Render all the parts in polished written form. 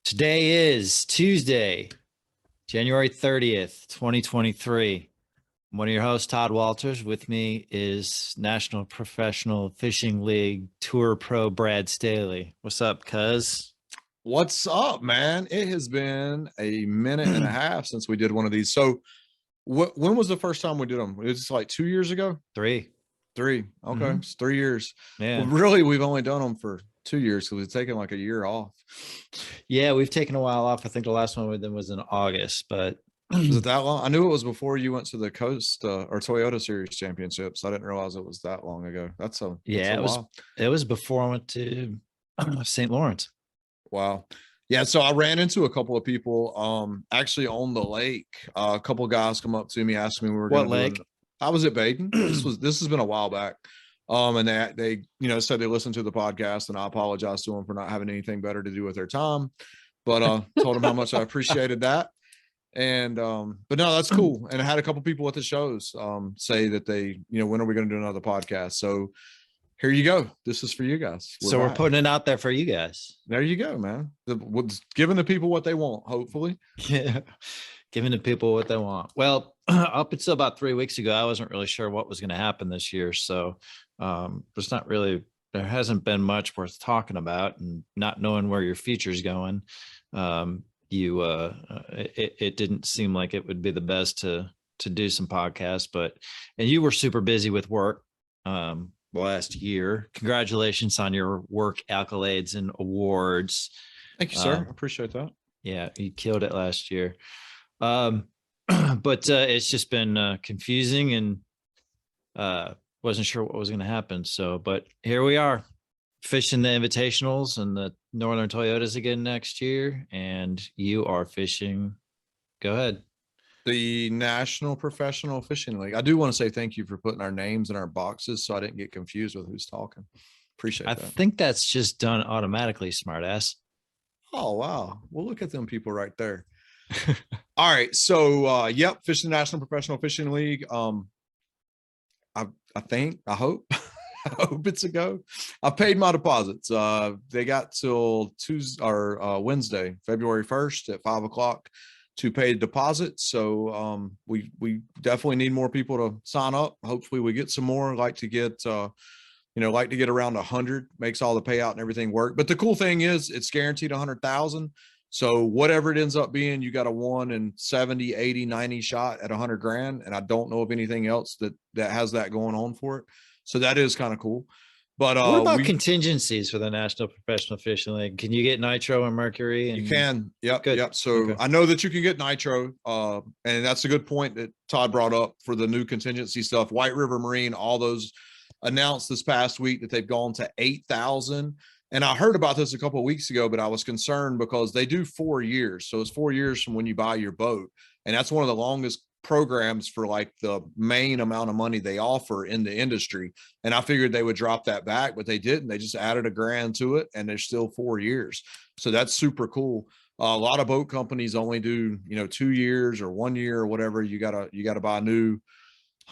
Today is Tuesday, January 30th, 2023. I'm one of your hosts, Todd Walters. With me is National Professional Fishing League Tour Pro Brad Staley. What's up, cuz? What's up, man? It has been a minute and a half since we did one of these. So, when was the first time we did them? It was like 2 years ago. Three. Three. Okay, It's 3 years. Yeah. Well, really, we've only done them for 2 years because we've taken like a year off. Yeah, we've taken a while off. I think the last one we did was in August, but Was it that long? I knew it was before you went to the Coast or Toyota Series Championships. I didn't realize it was that long ago. That's a yeah, while. it was before I went to St. Lawrence. Wow. Yeah, so I ran into a couple of people actually on the lake. A couple of guys come up to me, asked me when we were What going to do lake? it. I was at Baden. This has been a while back. And they said they listened to the podcast, and I apologize to them for not having anything better to do with their time. But told them how much I appreciated that. And but no, that's cool. And I had a couple people at the shows say that they, when are we going to do another podcast? So here you go. This is for you guys. We're putting it out there for you guys. There you go, man. Giving the people what they want, hopefully. Yeah. Giving the people what they want. Well, up until about 3 weeks ago, I wasn't really sure what was going to happen this year. So there hasn't been much worth talking about, and not knowing where your future's going. It didn't seem like it would be the best to do some podcasts, and you were super busy with work last year. Congratulations on your work accolades and awards. Thank you, sir. I appreciate that. Yeah, you killed it last year. But it's just been confusing, and wasn't sure what was going to happen. So, but here we are, fishing the invitationals and the Northern Toyotas again next year, and you are fishing. Go ahead. The National Professional Fishing League. I do want to say thank you for putting our names in our boxes so I didn't get confused with who's talking. Appreciate that. I think that's just done automatically, smartass. Oh, wow. Well, look at them people right there. All right. So, yep, fishing the National Professional Fishing League. I hope I hope it's a go. I paid my deposits. They got till Tuesday or Wednesday, February 1st at 5:00 to pay the deposit. So we definitely need more people to sign up. Hopefully we get some more. Like to get around 100, makes all the payout and everything work. But the cool thing is it's guaranteed 100,000. So whatever it ends up being, you got a 1 in 70, 80, 90 shot at 100 grand. And I don't know of anything else that has that going on for it. So that is kind of cool. But what about contingencies for the National Professional Fishing League? Can you get nitro and mercury? You can. Yep. So I know that you can get nitro, and that's a good point that Todd brought up for the new contingency stuff. White River Marine, all those announced this past week that they've gone to 8,000. And I heard about this a couple of weeks ago, but I was concerned because they do 4 years. So it's 4 years from when you buy your boat. And that's one of the longest programs for like the main amount of money they offer in the industry. And I figured they would drop that back, but they didn't. They just added $1,000 to it, and there's still 4 years. So that's super cool. A lot of boat companies only do 2 years or 1 year or whatever. You gotta buy a new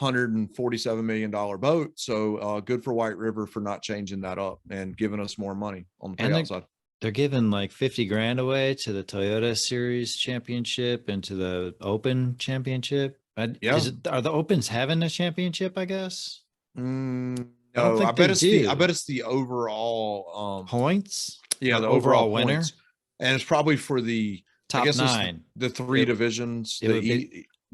$147 million boat. So good for White River for not changing that up and giving us more money on the payout side. They're giving like 50 grand away to the Toyota Series Championship and to the Open Championship. Yeah. Are the Opens having a championship, I guess? No, I bet it's the overall points. Yeah, the overall winner. Points. And it's probably for the top 9. The 3 divisions,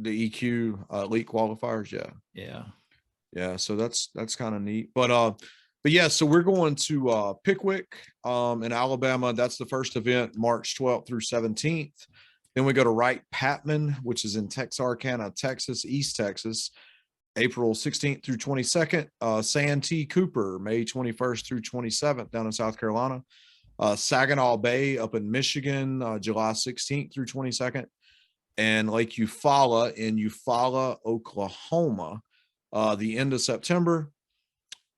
the EQ elite qualifiers. Yeah. So that's kind of neat. But yeah, so we're going to Pickwick in Alabama. That's the first event, March 12th through 17th. Then we go to Wright-Patman, which is in Texarkana, Texas, East Texas, April 16th through 22nd. Santee Cooper, May 21st through 27th down in South Carolina. Saginaw Bay up in Michigan, July 16th through 22nd. And Lake Eufaula in Eufaula, Oklahoma, the end of September.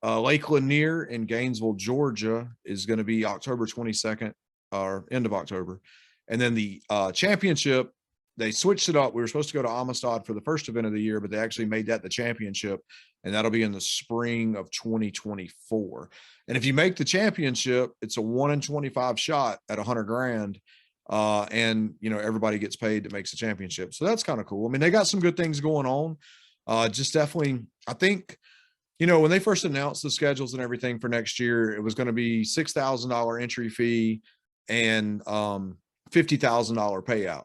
Lake Lanier in Gainesville, Georgia is going to be October 22nd or end of October. And then the championship, they switched it up. We were supposed to go to Amistad for the first event of the year, but they actually made that the championship, and that'll be in the spring of 2024. And if you make the championship, it's a 1 in 25 shot at 100 grand. and everybody gets paid that makes the championship. So that's kind of cool. I mean, they got some good things going on. Just definitely, I think, when they first announced the schedules and everything for next year, it was going to be $6,000 entry fee and $50,000 payout.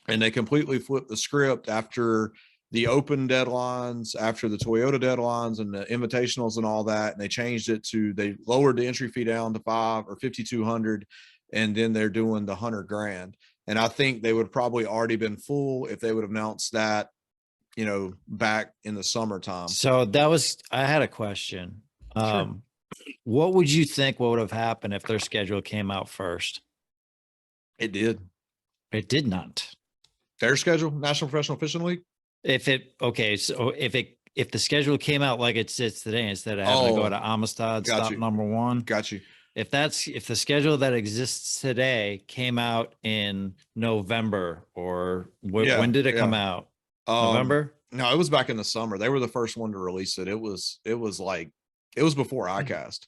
And they completely flipped the script after the open deadlines, after the Toyota deadlines and the invitationals and all that. And they changed it they lowered the entry fee down to $5,200, and then they're doing the $100,000. And I think they would probably already been full if they would have announced that, back in the summertime. So I had a question. Sure. What would you think would have happened if their schedule came out first? It did. It did not. Their schedule, National Professional Fishing League? So if the schedule came out like it sits today, instead of having to go to Amistad, stop number one. Got you. If the schedule that exists today came out in November, or when did it come out? November? No, it was back in the summer. They were the first one to release it. It was before ICAST.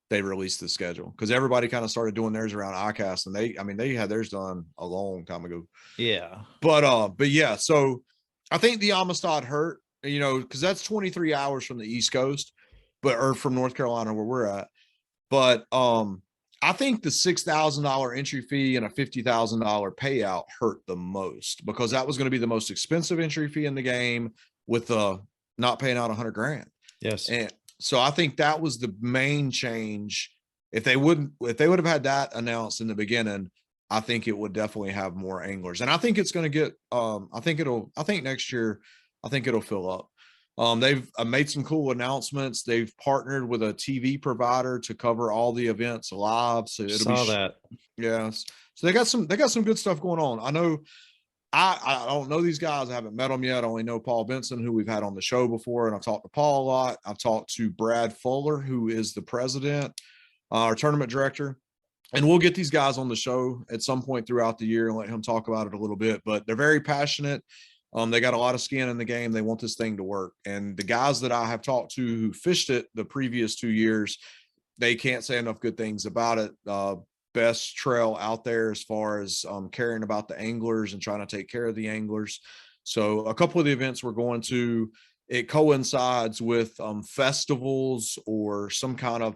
They released the schedule because everybody kind of started doing theirs around ICAST, and they had theirs done a long time ago. Yeah. But yeah, so I think the Amistad hurt, because that's 23 hours from the East Coast, or from North Carolina where we're at. But I think the $6,000 entry fee and a $50,000 payout hurt the most, because that was going to be the most expensive entry fee in the game, with not paying out $100,000. Yes. And so I think that was the main change. If they would have had that announced in the beginning, I think it would definitely have more anglers. And I think it's going to get, I think next year, I think it'll fill up. They've made some cool announcements. They've partnered with a TV provider to cover all the events live. So it'll that. Yeah. So they got some good stuff going on. I know, I don't know these guys. I haven't met them yet. I only know Paul Benson, who we've had on the show before. And I've talked to Paul a lot. I've talked to Brad Fuller, who is the president, our tournament director. And we'll get these guys on the show at some point throughout the year and let him talk about it a little bit. But they're very passionate. They got a lot of skin in the game. They want this thing to work. And the guys that I have talked to who fished it the previous 2 years, they can't say enough good things about it. Best trail out there as far as caring about the anglers and trying to take care of the anglers. So a couple of the events we're going to, it coincides with festivals or some kind of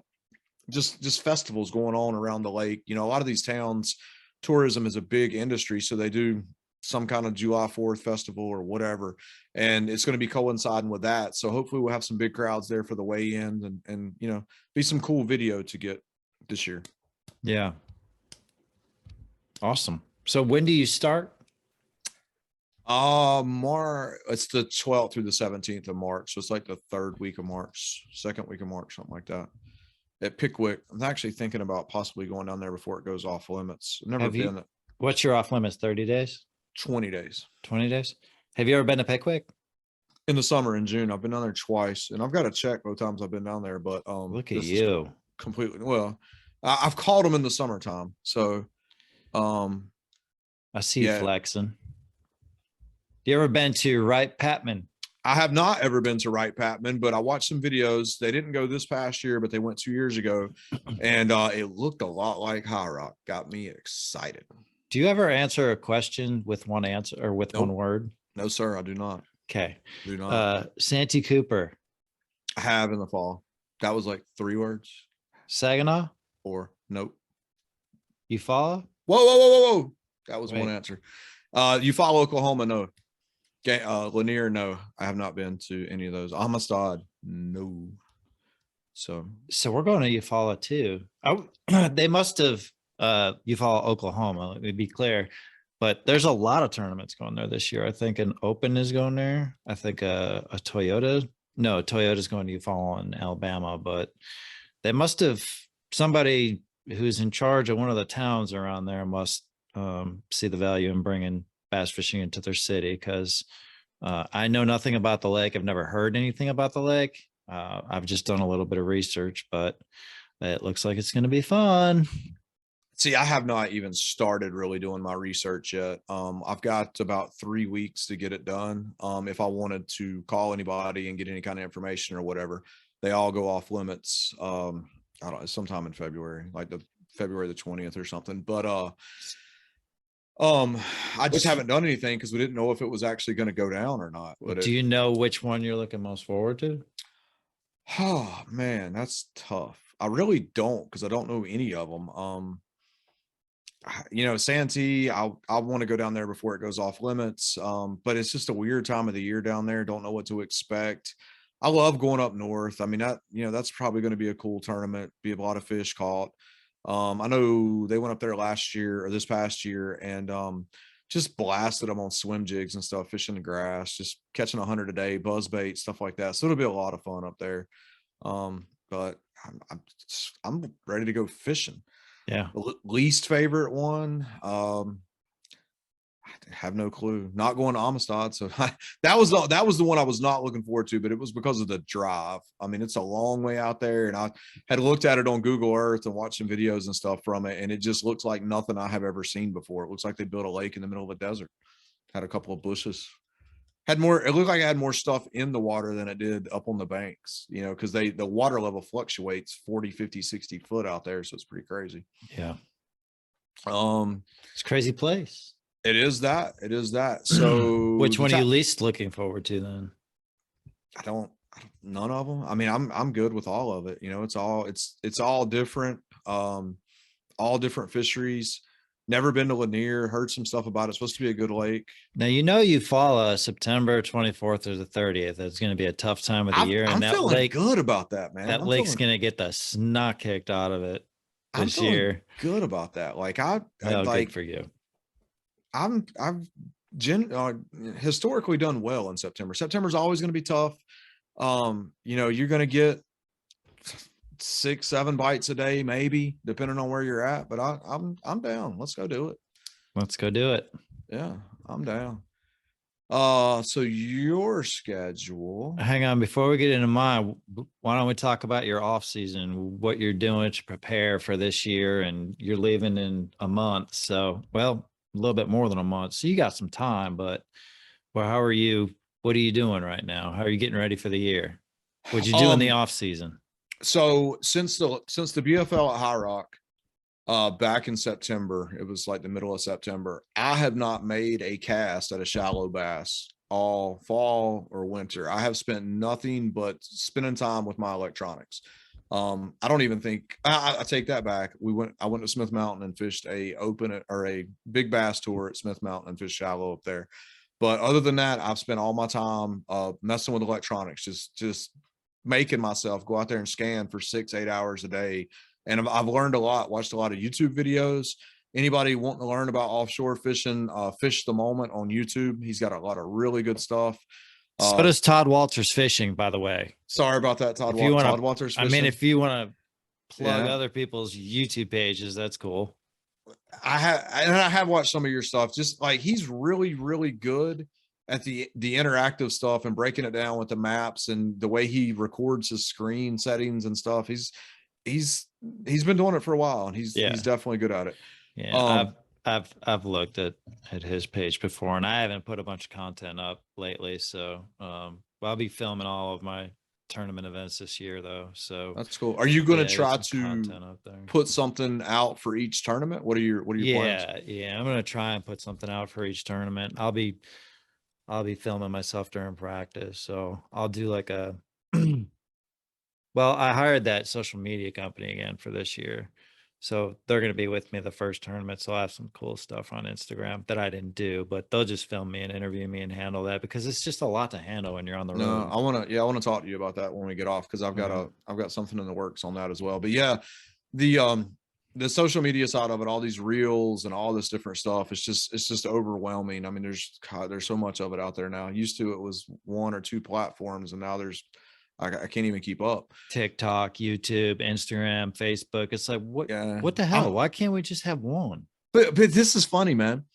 just festivals going on around the lake. A lot of these towns, tourism is a big industry, so they do some kind of July 4th festival or whatever, and it's going to be coinciding with that. So hopefully we'll have some big crowds there for the weigh-in, and be some cool video to get this year. Yeah. Awesome. So when do you start? March. It's the 12th through the 17th of March. So it's like the second week of March, something like that. At Pickwick. I'm actually thinking about possibly going down there before it goes off limits. I've never been. What's your off limits? 30 days? 20 days. 20 days. Have you ever been to Pickwick? In the summer, in June. I've been down there twice, and I've got to check both times I've been down there. But look at you. Completely. Well, I've caught them in the summertime. So I see you flexing. You ever been to Wright Patman? I have not ever been to Wright Patman, but I watched some videos. They didn't go this past year, but they went 2 years ago, and it looked a lot like High Rock. Got me excited. Do you ever answer a question with one answer or with one word? No, sir, I do not. Okay. Do not. Santee Cooper. I have in the fall. That was like 3 words. Saginaw? Or nope. Eufaula? Whoa. That was one answer. Eufaula, Oklahoma, no. Lanier, no. I have not been to any of those. Amistad, no. So we're going to Eufaula too. They must have Eufaula, Oklahoma, let me be clear. But there's a lot of tournaments going there this year. I think an Open is going there. I think a Toyota's going to Eufaula in Alabama, but they must have, somebody who's in charge of one of the towns around there must see the value in bringing bass fishing into their city, because I know nothing about the lake. I've never heard anything about the lake. I've just done a little bit of research, but it looks like it's going to be fun. See, I have not even started really doing my research yet. I've got about 3 weeks to get it done. If I wanted to call anybody and get any kind of information or whatever, they all go off limits. I don't know, sometime in February, like February the 20th or something. But I just haven't done anything because we didn't know if it was actually going to go down or not. Do you know which one you're looking most forward to? Oh man, that's tough. I really don't because I don't know any of them. Santee, I want to go down there before it goes off limits. But it's just a weird time of the year down there. Don't know what to expect. I love going up north. I mean, that's probably going to be a cool tournament, be a lot of fish caught. I know they went up there last year or this past year and just blasted them on swim jigs and stuff, fishing the grass, just catching 100 a day, buzz bait, stuff like that. So it'll be a lot of fun up there. But I'm ready to go fishing. Yeah. The least favorite one, I have no clue. Not going to Amistad, so that was the one I was not looking forward to, but it was because of the drive. I mean, it's a long way out there, and I had looked at it on Google Earth and watched some videos and stuff from it, and it just looks like nothing I have ever seen before. It looks like they built a lake in the middle of a desert. Had a couple of bushes. It looked like it had more stuff in the water than it did up on the banks, because the water level fluctuates 40, 50, 60 foot out there, so it's pretty crazy. Yeah. It's a crazy place. It is that. So which one are you least looking forward to then? None of them. I mean, I'm good with all of it. It's all different. All different fisheries. Never been to Lanier, heard some stuff about it. It's supposed to be a good lake. Now, you fall September 24th or the 30th. It's going to be a tough time of the year. I'm feeling good about that, man. That lake's going to get the snot kicked out of it this year. Good about that. Like good for you. I've historically done well in September. September's always going to be tough. You're going to get 6-7 bites a day, maybe, depending on where you're at. But I'm down. Let's go do it. Let's go do it. Yeah, I'm down. So your schedule. Hang on, before we get into mine, why don't we talk about your off season, what you're doing to prepare for this year, and you're leaving in a month. So, well, a little bit more than a month. So you got some time, but how are you? What are you doing right now? How are you getting ready for the year? What'd you do in the off season? So since the BFL at High Rock, back in September, it was like the middle of September, I have not made a cast at a shallow bass all fall or winter. I have spent nothing but spending time with my electronics. I don't even think I take that back. I went to Smith Mountain and fished a big bass tour at Smith Mountain and fished shallow up there. But other than that, I've spent all my time messing with electronics, just making myself go out there and scan for 6-8 hours a day. And I've learned a lot, watched a lot of YouTube videos. Anybody wanting to learn about offshore fishing, Fish the Moment on YouTube. He's got a lot of really good stuff. So does Todd Walters Fishing, by the way. Sorry about that, Todd Walters Fishing. I mean, if you want to plug other people's YouTube pages, that's cool. I have watched some of your stuff. Just like, he's really, really good at the interactive stuff and breaking it down with the maps and the way he records his screen settings and stuff. He's been doing it for a while, and he's definitely good at it. Yeah. I've looked at his page before, and I haven't put a bunch of content up lately. So I'll be filming all of my tournament events this year, though. So that's cool. Are you going to try to put something out for each tournament? What are your plans? Yeah, I'm going to try and put something out for each tournament. I'll be filming myself during practice, so I'll do like a well, I hired that social media company again for this year. So they're going to be with me the first tournament. So I have some cool stuff on Instagram that I didn't do, but they'll just film me and interview me and handle that, because it's just a lot to handle when you're on the road. No, I want to talk to you about that when we get off, because I've got something in the works on that as well. But yeah, the social media side of it, all these reels and all this different stuff, it's just overwhelming. I mean, there's so much of it out there now. Used to, it was 1 or 2 platforms, and now I can't even keep up. TikTok, YouTube, Instagram, Facebook. It's like, what the hell? Why can't we just have one? But this is funny, man.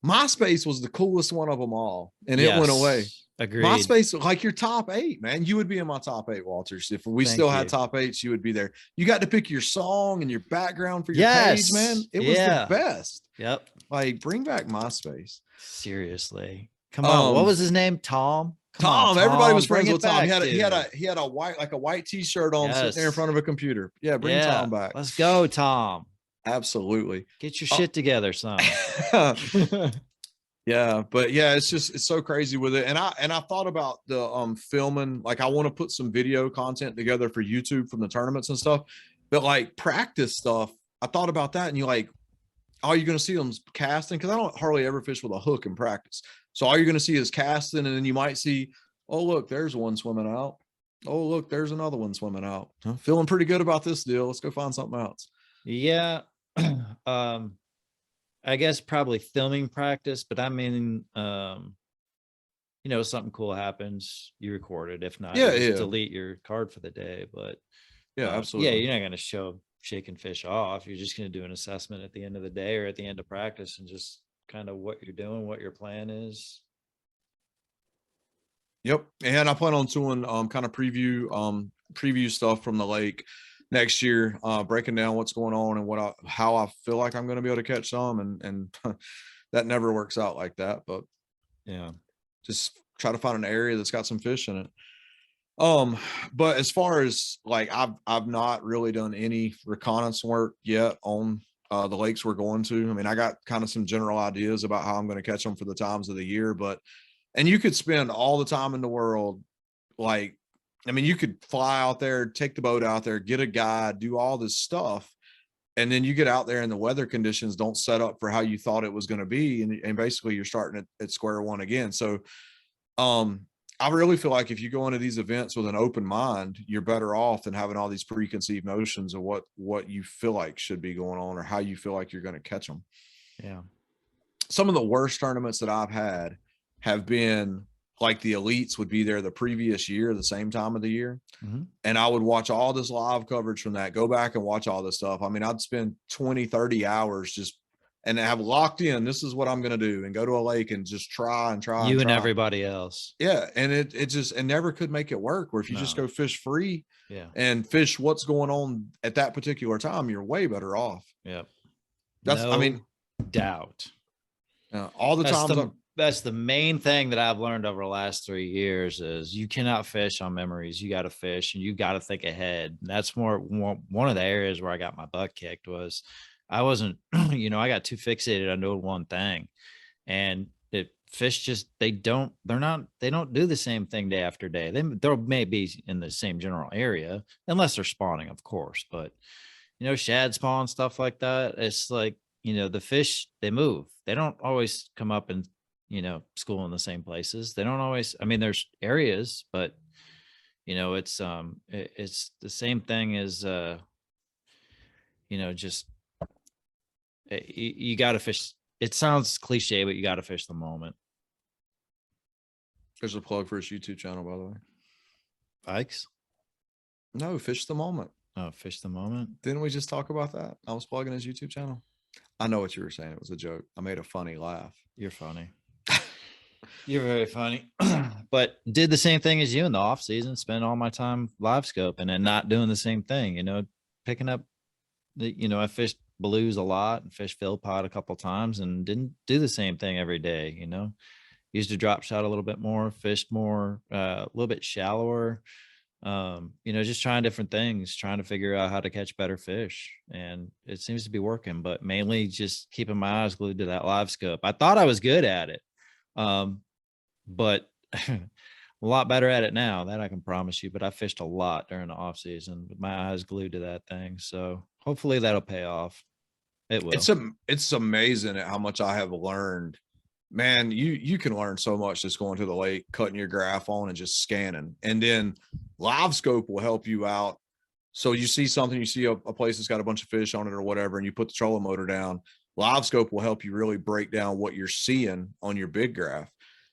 MySpace was the coolest one of them all, and it went away. Agreed. MySpace, like your top 8, man. You would be in my top 8, Walters. If we still had top 8s, you would be there. You got to pick your song and your background for your page, man. It was the best. Yep. Like, bring back MySpace. Seriously. Come on. What was his name? Tom? Tom, everybody was friends with Tom. He had a white t-shirt on, sitting there in front of a computer. Yeah, bring Tom back. Let's go, Tom. Absolutely. Get your shit together, son. Yeah, but yeah, it's so crazy with it. And I thought about the filming, like I want to put some video content together for YouTube from the tournaments and stuff. But like practice stuff, I thought about that, and you like, all you're gonna see them casting, because I don't hardly ever fish with a hook in practice. So all you're gonna see is casting, and then you might see, oh look, there's one swimming out. Oh look, there's another one swimming out. I'm feeling pretty good about this deal. Let's go find something else. Yeah. I guess probably filming practice, but I mean, something cool happens, you record it. If not, you just delete your card for the day. But yeah, absolutely. You're not going to show shaking fish off. You're just going to do an assessment at the end of the day or at the end of practice, and just kind of what you're doing, what your plan is. Yep. And I plan on doing kind of preview stuff from the lake next year, breaking down what's going on and how I feel like I'm going to be able to catch some, and that never works out like that, but yeah, just try to find an area that's got some fish in it. But as far as like, I've not really done any reconnaissance work yet on the lakes we're going to. I mean, I got kind of some general ideas about how I'm going to catch them for the times of the year, and you could spend all the time in the world. Like, I mean, you could fly out there, take the boat out there, get a guide, do all this stuff. And then you get out there and the weather conditions don't set up for how you thought it was going to be. And basically you're starting at square one again. So, I really feel like if you go into these events with an open mind, you're better off than having all these preconceived notions of what you feel like should be going on or how you feel like you're going to catch them. Yeah. Some of the worst tournaments that I've had have been like the elites would be there the previous year, the same time of the year. Mm-hmm. And I would watch all this live coverage from that, go back and watch all this stuff. I mean, I'd spend 20, 30 hours just and have locked in, this is what I'm going to do, and go to a lake and just try and try. You and everybody else. Yeah. And it never could make it work. Where if you just go fish free and fish what's going on at that particular time, you're way better off. Yep. That's, no I mean, doubt. All the times. That's the main thing that I've learned over the last 3 years is you cannot fish on memories. You got to fish and you got to think ahead. And that's one of the areas where I got my butt kicked was I wasn't, I got too fixated on doing one thing, and fish just, they don't do the same thing day after day. They may be in the same general area unless they're spawning, of course, but shad spawn, stuff like that. It's like, the fish, they move. They don't always come up and, school in the same places. They don't always, I mean, there's areas, but it's the same thing as, just you got to fish. It sounds cliche, but you got to fish the moment. There's a plug for his YouTube channel, by the way. Ikes? No, Fish the Moment. Oh, Fish the Moment. Didn't we just talk about that? I was plugging his YouTube channel. I know what you were saying. It was a joke. I made a funny laugh. You're funny. You're very funny. But did the same thing as you in the off season, spend all my time live scoping and not doing the same thing, picking up I fished blues a lot and fished fill pot a couple times and didn't do the same thing every day, used to drop shot a little bit more, fished more, a little bit shallower, just trying different things, trying to figure out how to catch better fish. And it seems to be working, but mainly just keeping my eyes glued to that live scope. I thought I was good at it. But a lot better at it now, that I can promise you. But I fished a lot during the off season with my eyes glued to that thing. So hopefully that'll pay off. It will. It's amazing at how much I have learned. Man, you can learn so much just going to the lake, cutting your graph on and just scanning. And then live scope will help you out. So you see something, you see a place that's got a bunch of fish on it or whatever, and you put the trolling motor down. Live scope will help you really break down what you're seeing on your big graph.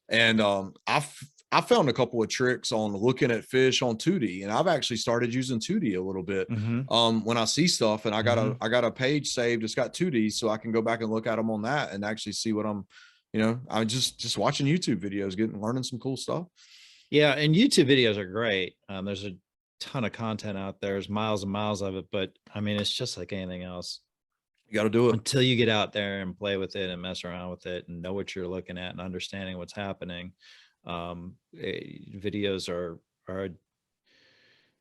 And I found a couple of tricks on looking at fish on 2D, and I've actually started using 2D a little bit. When I see stuff, and I got a page saved, it's got 2D, so I can go back and look at them on that and actually see what I'm just watching YouTube videos, learning some cool stuff. Yeah, and YouTube videos are great. There's a ton of content out there. There's miles and miles of it, but I mean, it's just like anything else. You got to do it until you get out there and play with it and mess around with it and know what you're looking at and understanding what's happening. Videos are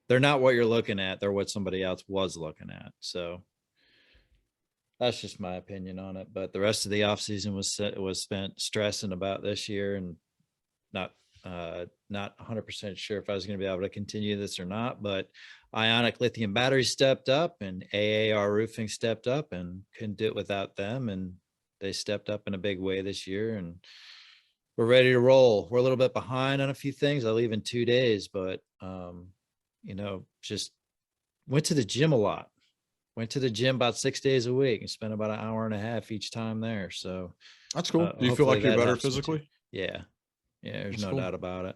they're not what you're looking at. They're what somebody else was looking at. So That's just my opinion on it. But the rest of the off season was spent stressing about this year and not 100% sure if I was going to be able to continue this or not. But Ionic Lithium Batteries stepped up and AAR Roofing stepped up and couldn't do it without them. And they stepped up in a big way this year. And we're ready to roll. We're a little bit behind on a few things. I leave in 2 days, but just went to the gym a lot. Went to the gym about 6 days a week and spent about an hour and a half each time there. So that's cool. Do you feel like you're better physically? Yeah. There's that's no cool. doubt about it.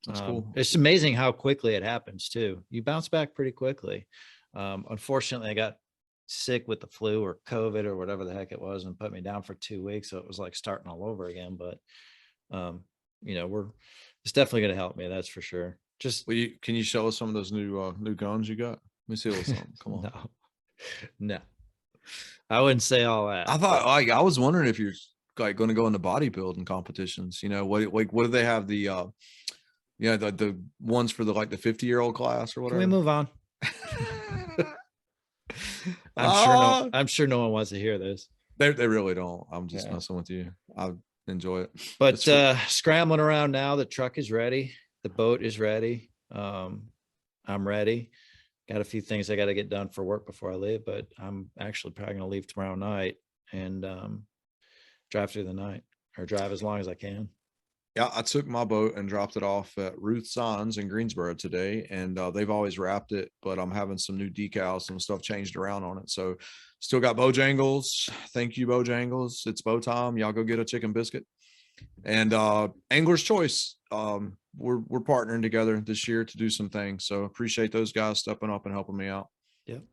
That's cool. It's amazing how quickly it happens too. You bounce back pretty quickly. Unfortunately, I got sick with the flu or COVID or whatever the heck it was and put me down for 2 weeks. So it was like starting all over again. But it's definitely going to help me. That's for sure. Just can you show us some of those new guns you got? Let me see a little something. Come on. No, I wouldn't say all that. I thought I was wondering if you're like going to go into bodybuilding competitions. What do they have the ones for the 50-year-old class or whatever? Can we move on? I'm sure no one wants to hear this. They really don't. I'm just messing with you. I enjoy it. But scrambling around now. The truck is ready. The boat is ready. I'm ready. Got a few things I got to get done for work before I leave, but I'm actually probably going to leave tomorrow night and drive through the night or drive as long as I can. Yeah, I took my boat and dropped it off at Ruth Signs in Greensboro today, and they've always wrapped it, but I'm having some new decals, some stuff changed around on it. So still got Bojangles. Thank you, Bojangles. It's bow time. Y'all go get a chicken biscuit. And Angler's Choice. We're partnering together this year to do some things. So appreciate those guys stepping up and helping me out. Yep.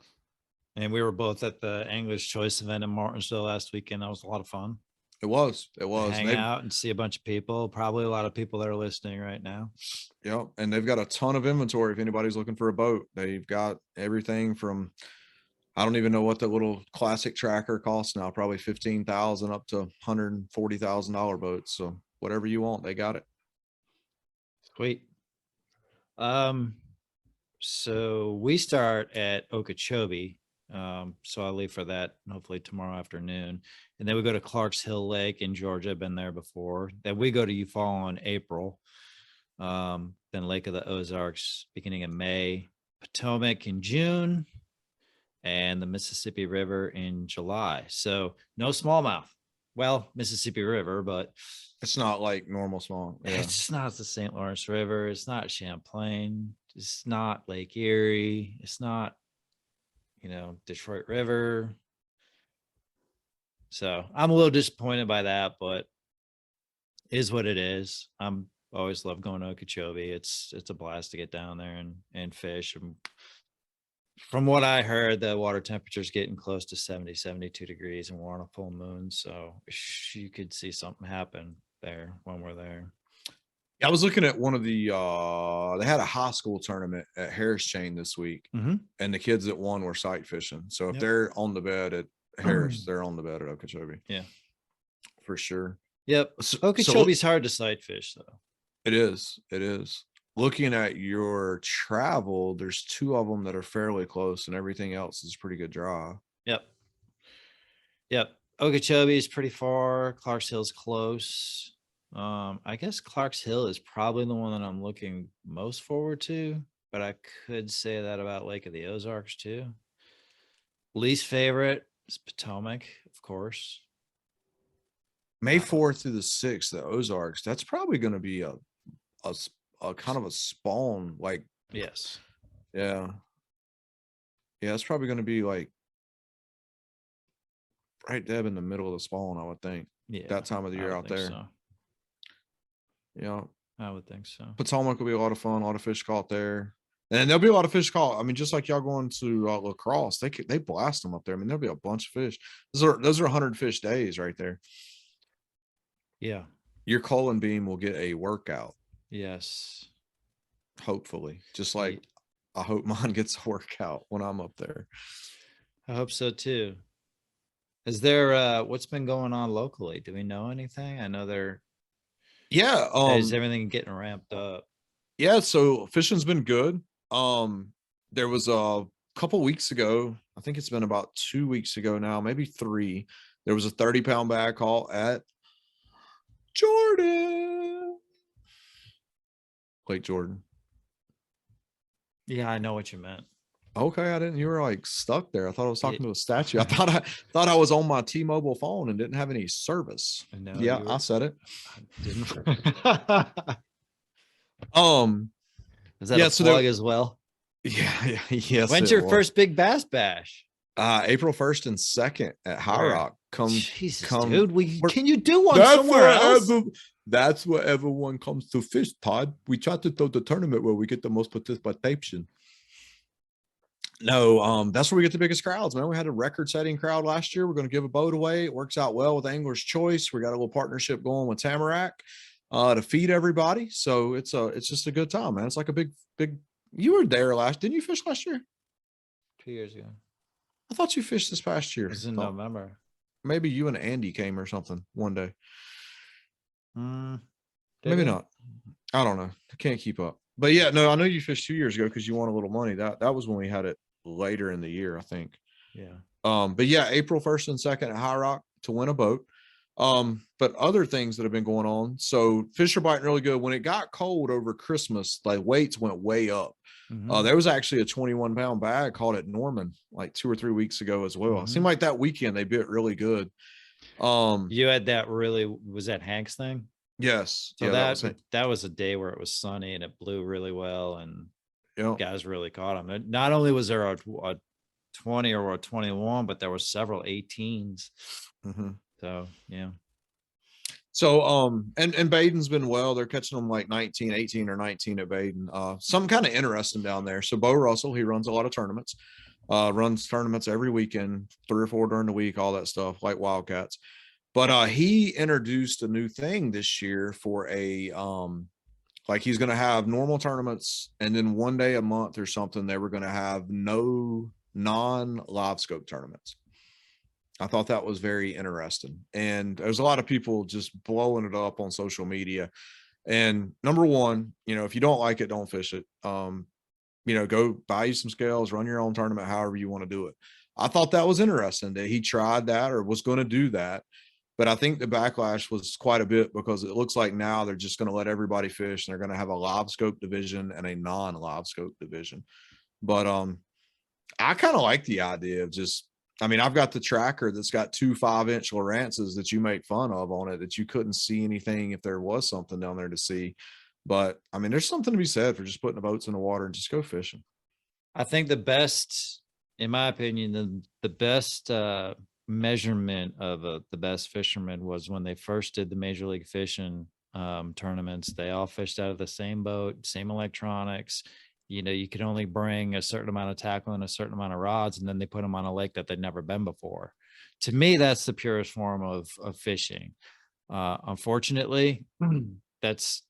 And we were both at the Angler's Choice event in Martinsville last weekend. That was a lot of fun. It was. Hang out and see a bunch of people. Probably a lot of people that are listening right now. Yeah, and they've got a ton of inventory. If anybody's looking for a boat, they've got everything from, I don't even know what the little classic tracker costs now. Probably $15,000 up to $140,000 boats. So whatever you want, they got it. Sweet. So we start at Okeechobee. So I'll leave for that hopefully tomorrow afternoon. And then we go to Clark's Hill Lake in Georgia. I've been there before. Then we go to Eufaula in April. Then Lake of the Ozarks beginning of May, Potomac in June, and the Mississippi River in July. So no smallmouth. Well, Mississippi River, but it's not like normal small. Yeah. It's not the St. Lawrence River. It's not Champlain. It's not Lake Erie. It's not, Detroit River. So I'm a little disappointed by that, but it is what it is. I'm always love going to Okeechobee. It's a blast to get down there and fish. From what I heard, the water temperature is getting close to 70, 72 degrees and we're on a full moon. So you could see something happen there when we're there. I was looking at one of the they had a high school tournament at Harris Chain this week, and the kids that won were sight fishing. So if they're on the bed at Harris, they're on the bed at Okeechobee. Yeah, for sure. Yep. Okeechobee's hard to sight fish though. It is. Looking at your travel, there's 2 of them that are fairly close, and everything else is pretty good draw. Yep. Okeechobee is pretty far. Clark's Hill's close. I guess Clark's Hill is probably the one that I'm looking most forward to, but I could say that about Lake of the Ozarks too. Least favorite is Potomac, of course. May 4th through the 6th, the Ozarks. That's probably going to be a kind of a spawn. Yes. Yeah. It's probably going to be right deb in the middle of the spawn, I would think. Yeah. That time of the year out there. So. Yeah, I would think so. Potomac will be a lot of fun, a lot of fish caught there. And there'll be a lot of fish caught. I mean, just like y'all going to La Crosse, they blast them up there. I mean, there'll be a bunch of fish. Those are 100 fish days right there. Yeah. Your Cullen beam will get a workout. Yes. Hopefully. Just like I hope mine gets a workout when I'm up there. I hope so too. Is there what's been going on locally? Do we know anything? I know they're is everything getting ramped up? Yeah, so fishing's been good. There was a couple weeks ago, I think it's been about 2 weeks ago now, maybe 3. There was a 30-pound bag caught at Jordan. Lake Jordan. Yeah, I know what you meant. Okay, I didn't. You were like stuck there. I thought I was talking to a statue. I thought I was on my T-Mobile phone and didn't have any service. No, yeah, I said it. I didn't. Is that a plug as well? Yeah. Yes. When's your first big bass bash? April 1st and 2nd at High Rock. Jesus, dude. Can you do one somewhere else? That's where everyone comes to fish, Todd. We try to throw the tournament where we get the most participation. No, that's where we get the biggest crowds, man. We had a record-setting crowd last year. We're going to give a boat away. It works out well with Angler's Choice. We got a little partnership going with Tamarack to feed everybody. So it's just a good time, man. It's like a big. You were there didn't you fish last year? 2 years ago. I thought you fished this past year. It was in November. Maybe you and Andy came or something one day. Maybe not. I don't know. I can't keep up. But yeah, no, I know you fished 2 years ago because you won a little money. That was when we had it later in the year, I think. Yeah. But yeah, April 1st and 2nd at High Rock to win a boat. But other things that have been going on. So fish are biting really good. When it got cold over Christmas, like weights went way up. There was actually a 21-pound bag caught at Norman like 2 or 3 weeks ago as well. It seemed like that weekend they bit really good. You had was that Hank's thing? Yes. So yeah, that was a day where it was sunny and it blew really well, and guys really caught them. Not only was there a 20 or a 21, but there were several 18s. So yeah. So and Baden's been well. They're catching them like 19, 18 or 19 at Baden. Some kind of interesting down there. So Bo Russell, he runs a lot of tournaments. Runs tournaments every weekend, 3 or 4 during the week, all that stuff, like Wildcats. But he introduced a new thing this year for a like he's going to have normal tournaments, and then one day a month or something they were going to have no non-live scope tournaments. I thought that was very interesting, and there's a lot of people just blowing it up on social media. And number one, if you don't like it, don't fish it. Go buy you some scales, run your own tournament, however you want to do it. I thought that was interesting that he tried that or was going to do that. But I think the backlash was quite a bit because it looks like now they're just going to let everybody fish, and they're going to have a live scope division and a non-live scope division. But I kind of like the idea of I've got the tracker that's got 2 5-inch Lowrances that you make fun of on it that you couldn't see anything if there was something down there to see. But there's something to be said for just putting the boats in the water and just go fishing. I think the best, in my opinion, the best measurement of the best fisherman was when they first did the Major League Fishing tournaments. They all fished out of the same boat, same electronics. You could only bring a certain amount of tackle and a certain amount of rods, and then they put them on a lake that they'd never been before. To me, that's the purest form of fishing. Unfortunately, that's,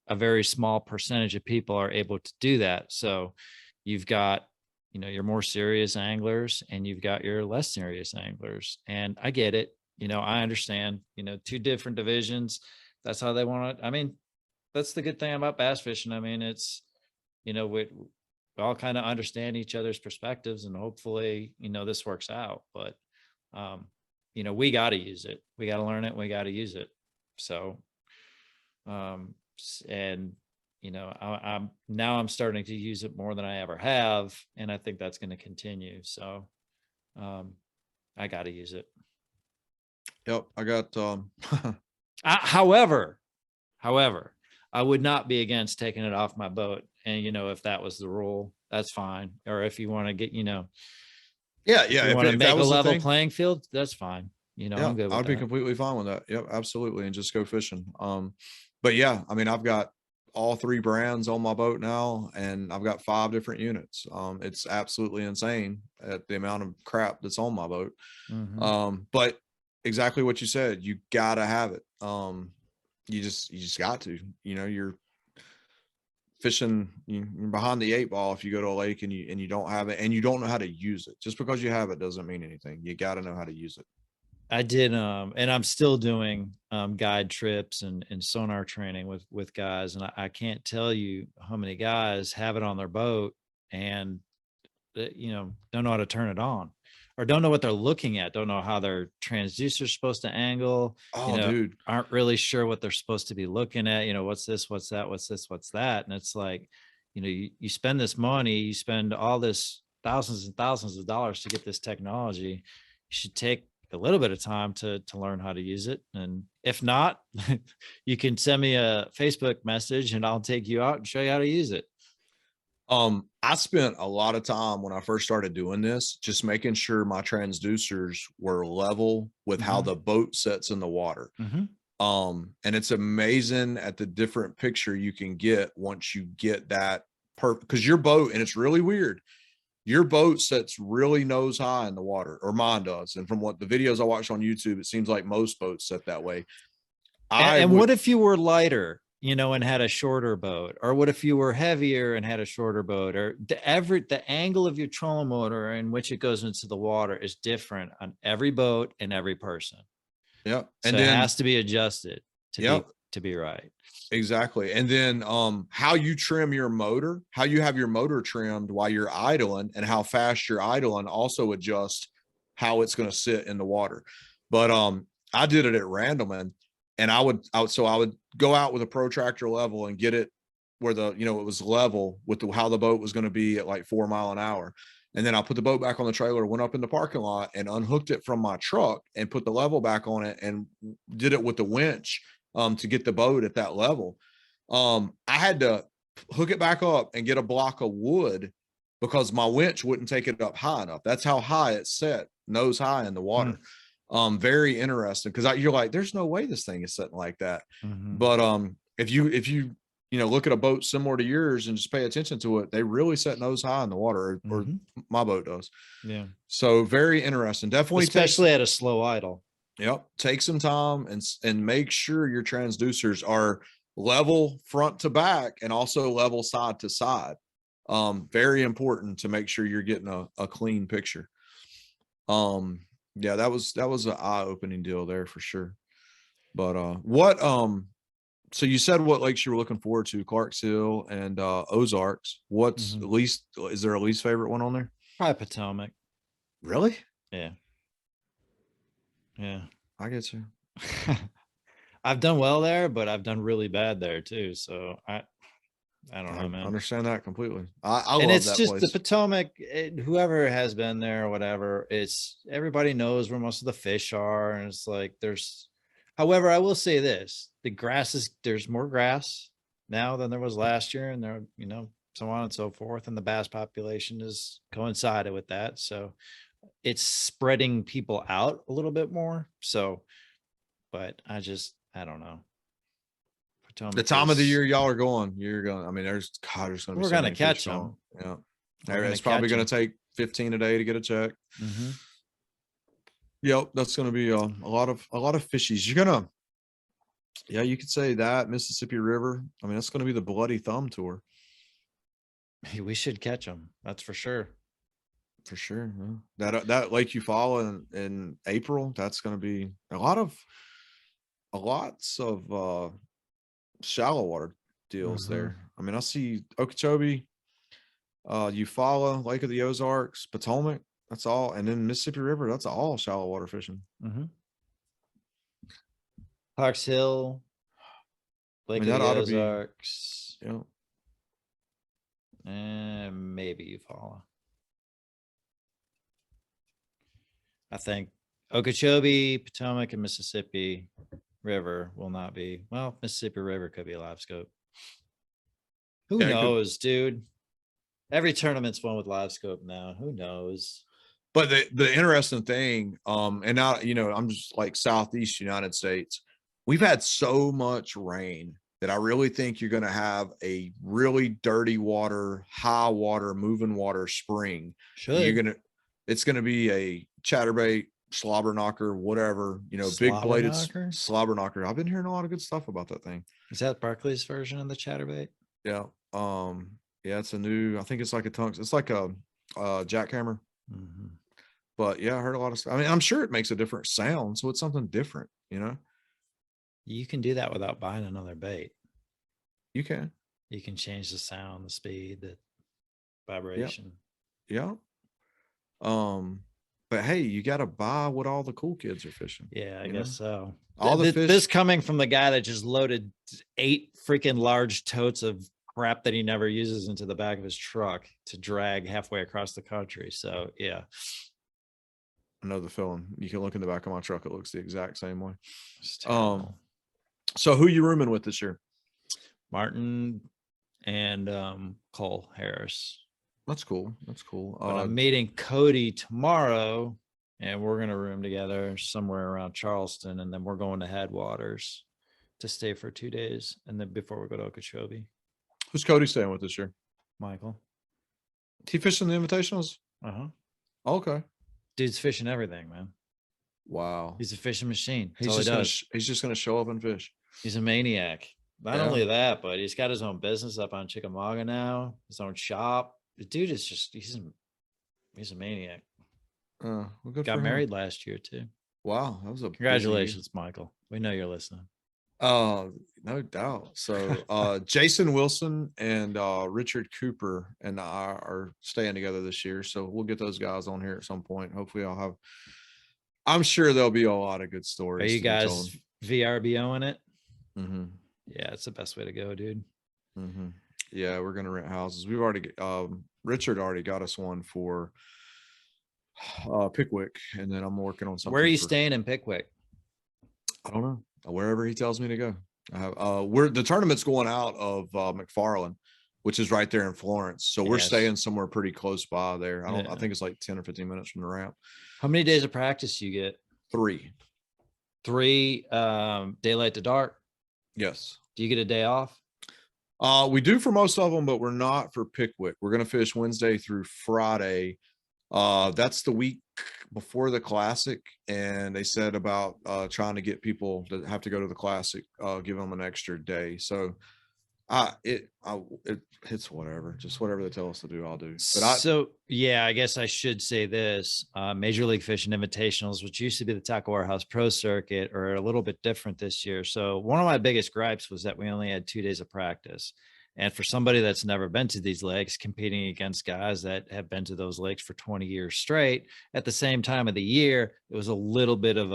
a very small percentage of people are able to do that. So you've got, your more serious anglers and you've got your less serious anglers. And I get it. I understand, 2 different divisions. That's how they want it. That's the good thing about bass fishing. It's, we all kind of understand each other's perspectives, and hopefully, this works out. But, we got to use it. We got to learn it. We got to use it. So, and, I'm starting to use it more than I ever have. And I think that's going to continue. So, I got to use it. Yep. I got, however, I would not be against taking it off my boat. And, if that was the rule, that's fine. Or if you want to get, yeah. If you want to make a level playing field, that's fine. I'm good with I'd be completely fine with that. Yep, absolutely. And just go fishing. But yeah, I've got all 3 brands on my boat now, and I've got 5 different units. It's absolutely insane at the amount of crap that's on my boat. But exactly what you said, you gotta have it. You just got to, you're fishing, you're behind the 8 ball if you go to a lake and you don't have it and you don't know how to use it. Just because you have it doesn't mean anything. You got to know how to use it. I did, and I'm still doing guide trips and sonar training with guys, and I can't tell you how many guys have it on their boat and don't know how to turn it on, or don't know what they're looking at, don't know how their transducer's supposed to angle, Oh, dude. aren't really sure what they're supposed to be looking at, what's this, what's that, what's this, what's that. And it's like, you spend this money, you spend all this thousands and thousands of dollars to get this technology. You should take a little bit of time to learn how to use it. And if not, you can send me a Facebook message and I'll take you out and show you how to use it. I spent a lot of time when I first started doing this, just making sure my transducers were level with how the boat sets in the water. And it's amazing at the different picture you can get once you get that perfect, because your boat, and it's really weird, your boat sets really nose high in the water, or mine does. And from what the videos I watched on YouTube, it seems like most boats set that way. What if you were lighter, and had a shorter boat? Or what if you were heavier and had a shorter boat? Or the angle of your trolling motor in which it goes into the water is different on every boat and every person. Yeah. And then it has to be adjusted to be right. Exactly. And then how you trim your motor, how you have your motor trimmed while you're idling, and how fast you're idling also adjusts how it's going to sit in the water. But I did it at random, and I would go out with a protractor level and get it where it was level with how the boat was going to be at like 4 mile an hour. And then I put the boat back on the trailer, went up in the parking lot and unhooked it from my truck and put the level back on it and did it with the winch to get the boat at that level. I had to hook it back up and get a block of wood because my winch wouldn't take it up high enough. That's how high it's set, nose high in the water. Very interesting, because you're like, there's no way this thing is sitting like that. But if you look at a boat similar to yours and just pay attention to it, they really set nose high in the water, or my boat does. Yeah. So very interesting. Definitely, especially at a slow idle. Yep. Take some time and make sure your transducers are level front to back and also level side to side. Very important to make sure you're getting a clean picture. Yeah, that was an eye-opening deal there for sure. But so you said what lakes you were looking forward to? Clarksville and Ozarks. What's is there a least favorite one on there? Probably Potomac. Really? Yeah. Yeah. I get you. I've done well there, but I've done really bad there too. So I don't know, man. I understand that completely. I and love it's that just place. The Potomac, whoever has been there or whatever, everybody knows where most of the fish are. And it's like, however, I will say this, there's more grass now than there was last year. And there, so on and so forth. And the bass population has coincided with that. So it's spreading people out a little bit more. So, but I don't know. Potomac, the time of the year y'all are going, I mean, there's going to be we're going to catch them. Yeah. It's probably going to take 15 a day to get a check. Yep. That's going to be a lot of fishies. You're going to, yeah, you could say that Mississippi River. I mean, that's going to be the Bloody Thumb tour. We should catch them. That's for sure. For sure. Yeah. That Lake Eufaula in April, that's going to be lots of shallow water deals there. I mean, I see Okeechobee, Eufaula, Lake of the Ozarks, Potomac, that's all. And then Mississippi River, that's all shallow water fishing. Parks Hill, Lake of the Ozarks. Yeah. And maybe Eufaula. I think Okeechobee, Potomac, and Mississippi River will not be. Well, Mississippi River could be a live scope. Who knows, dude? Every tournament's one with live scope now. Who knows? But the interesting thing, and now, I'm just like Southeast United States. We've had so much rain that I really think you're going to have a really dirty water, high water, moving water spring. It's going to be a chatterbait, slobber knocker, whatever, big bladed slobber knocker. I've been hearing a lot of good stuff about that thing. Is that Barclays version of the chatterbait? Yeah. Yeah, it's I think it's like it's like a jackhammer. But yeah, I heard a lot of stuff. I mean, I'm sure it makes a different sound, so it's something different, You can do that without buying another bait. You can. You can change the sound, the speed, the vibration. Yeah. But hey, you got to buy what all the cool kids are fishing. Yeah, I guess so. All the fish. This coming from the guy that just loaded 8 freaking large totes of crap that he never uses into the back of his truck to drag halfway across the country. So yeah. I know the feeling. You can look in the back of my truck. It looks the exact same way. So who you rooming with this year? Martin and Cole Harris. That's cool. That's cool. But I'm meeting Cody tomorrow, and we're gonna room together somewhere around Charleston, and then we're going to Headwaters to stay for 2 days, and then before we go to Okeechobee. Who's Cody staying with this year? Michael. He fishing the invitationals? Uh-huh. Okay. Dude's fishing everything, man. Wow. He's a fishing machine. He's just gonna show up and fish. He's a maniac. Not only that, but he's got his own business up on Chickamauga now, his own shop. The dude is just he's a maniac. Well, got married last year too. Wow, that was a congratulations, Michael. We know you're listening. No doubt. So Jason Wilson and Richard Cooper and I are staying together this year. So we'll get those guys on here at some point. Hopefully I'm sure there'll be a lot of good stories. Are you guys VRBO in it? Mm-hmm. Yeah, it's the best way to go, dude. Mm-hmm. Yeah, we're gonna rent houses. We've already Richard already got us one for Pickwick, and then I'm working on something. Where are you staying in Pickwick? I don't know. Wherever he tells me to go. The tournament's going out of McFarland, which is right there in Florence. So we're staying somewhere pretty close by there. I think it's like 10 or 15 minutes from the ramp. How many days of practice you get? 3. 3 daylight to dark? Yes. Do you get a day off? We do for most of them, but we're not for Pickwick. We're gonna fish Wednesday through Friday. That's the week before the classic, and they said about trying to get people that have to go to the classic, give them an extra day. So it's whatever, just whatever they tell us to do, I'll do. But I guess I should say this: Major League Fishing Invitationals, which used to be the Tackle Warehouse Pro Circuit, are a little bit different this year. So one of my biggest gripes was that we only had 2 days of practice. And for somebody that's never been to these lakes, competing against guys that have been to those lakes for 20 years straight at the same time of the year, it was a little bit of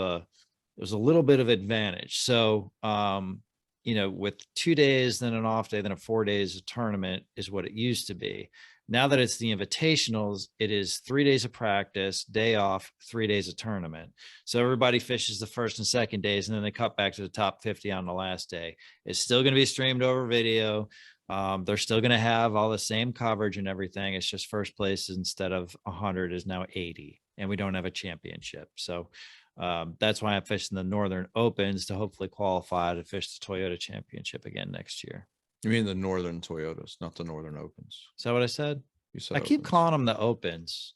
advantage. So, with 2 days, then an off day, then a 4 days of tournament is what it used to be. Now that it's the invitationals, it is 3 days of practice, day off, 3 days of tournament. So everybody fishes the first and second days, and then they cut back to the top 50 on the last day. It's still going to be streamed over video. They're still going to have all the same coverage and everything. It's just first place instead of 100 is now 80, and we don't have a championship. So that's why I'm fishing the Northern Opens to hopefully qualify to fish the Toyota Championship again next year. You mean the Northern Toyotas, not the Northern Opens? Is that what I said? You said I keep calling them the Opens.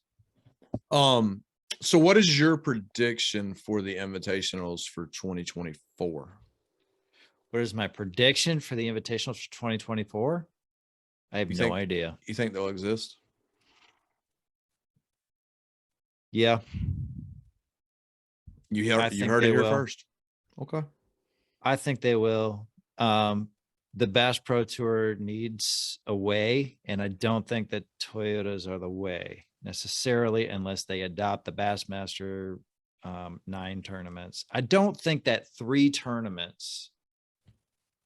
So what is your prediction for the invitationals for 2024? What is my prediction for the invitationals for 2024? I have no idea. You think they'll exist? Yeah. You heard it here first. Okay. I think they will. The Bass Pro Tour needs a way, and I don't think that Toyotas are the way necessarily unless they adopt the Bassmaster 9 tournaments. I don't think that 3 tournaments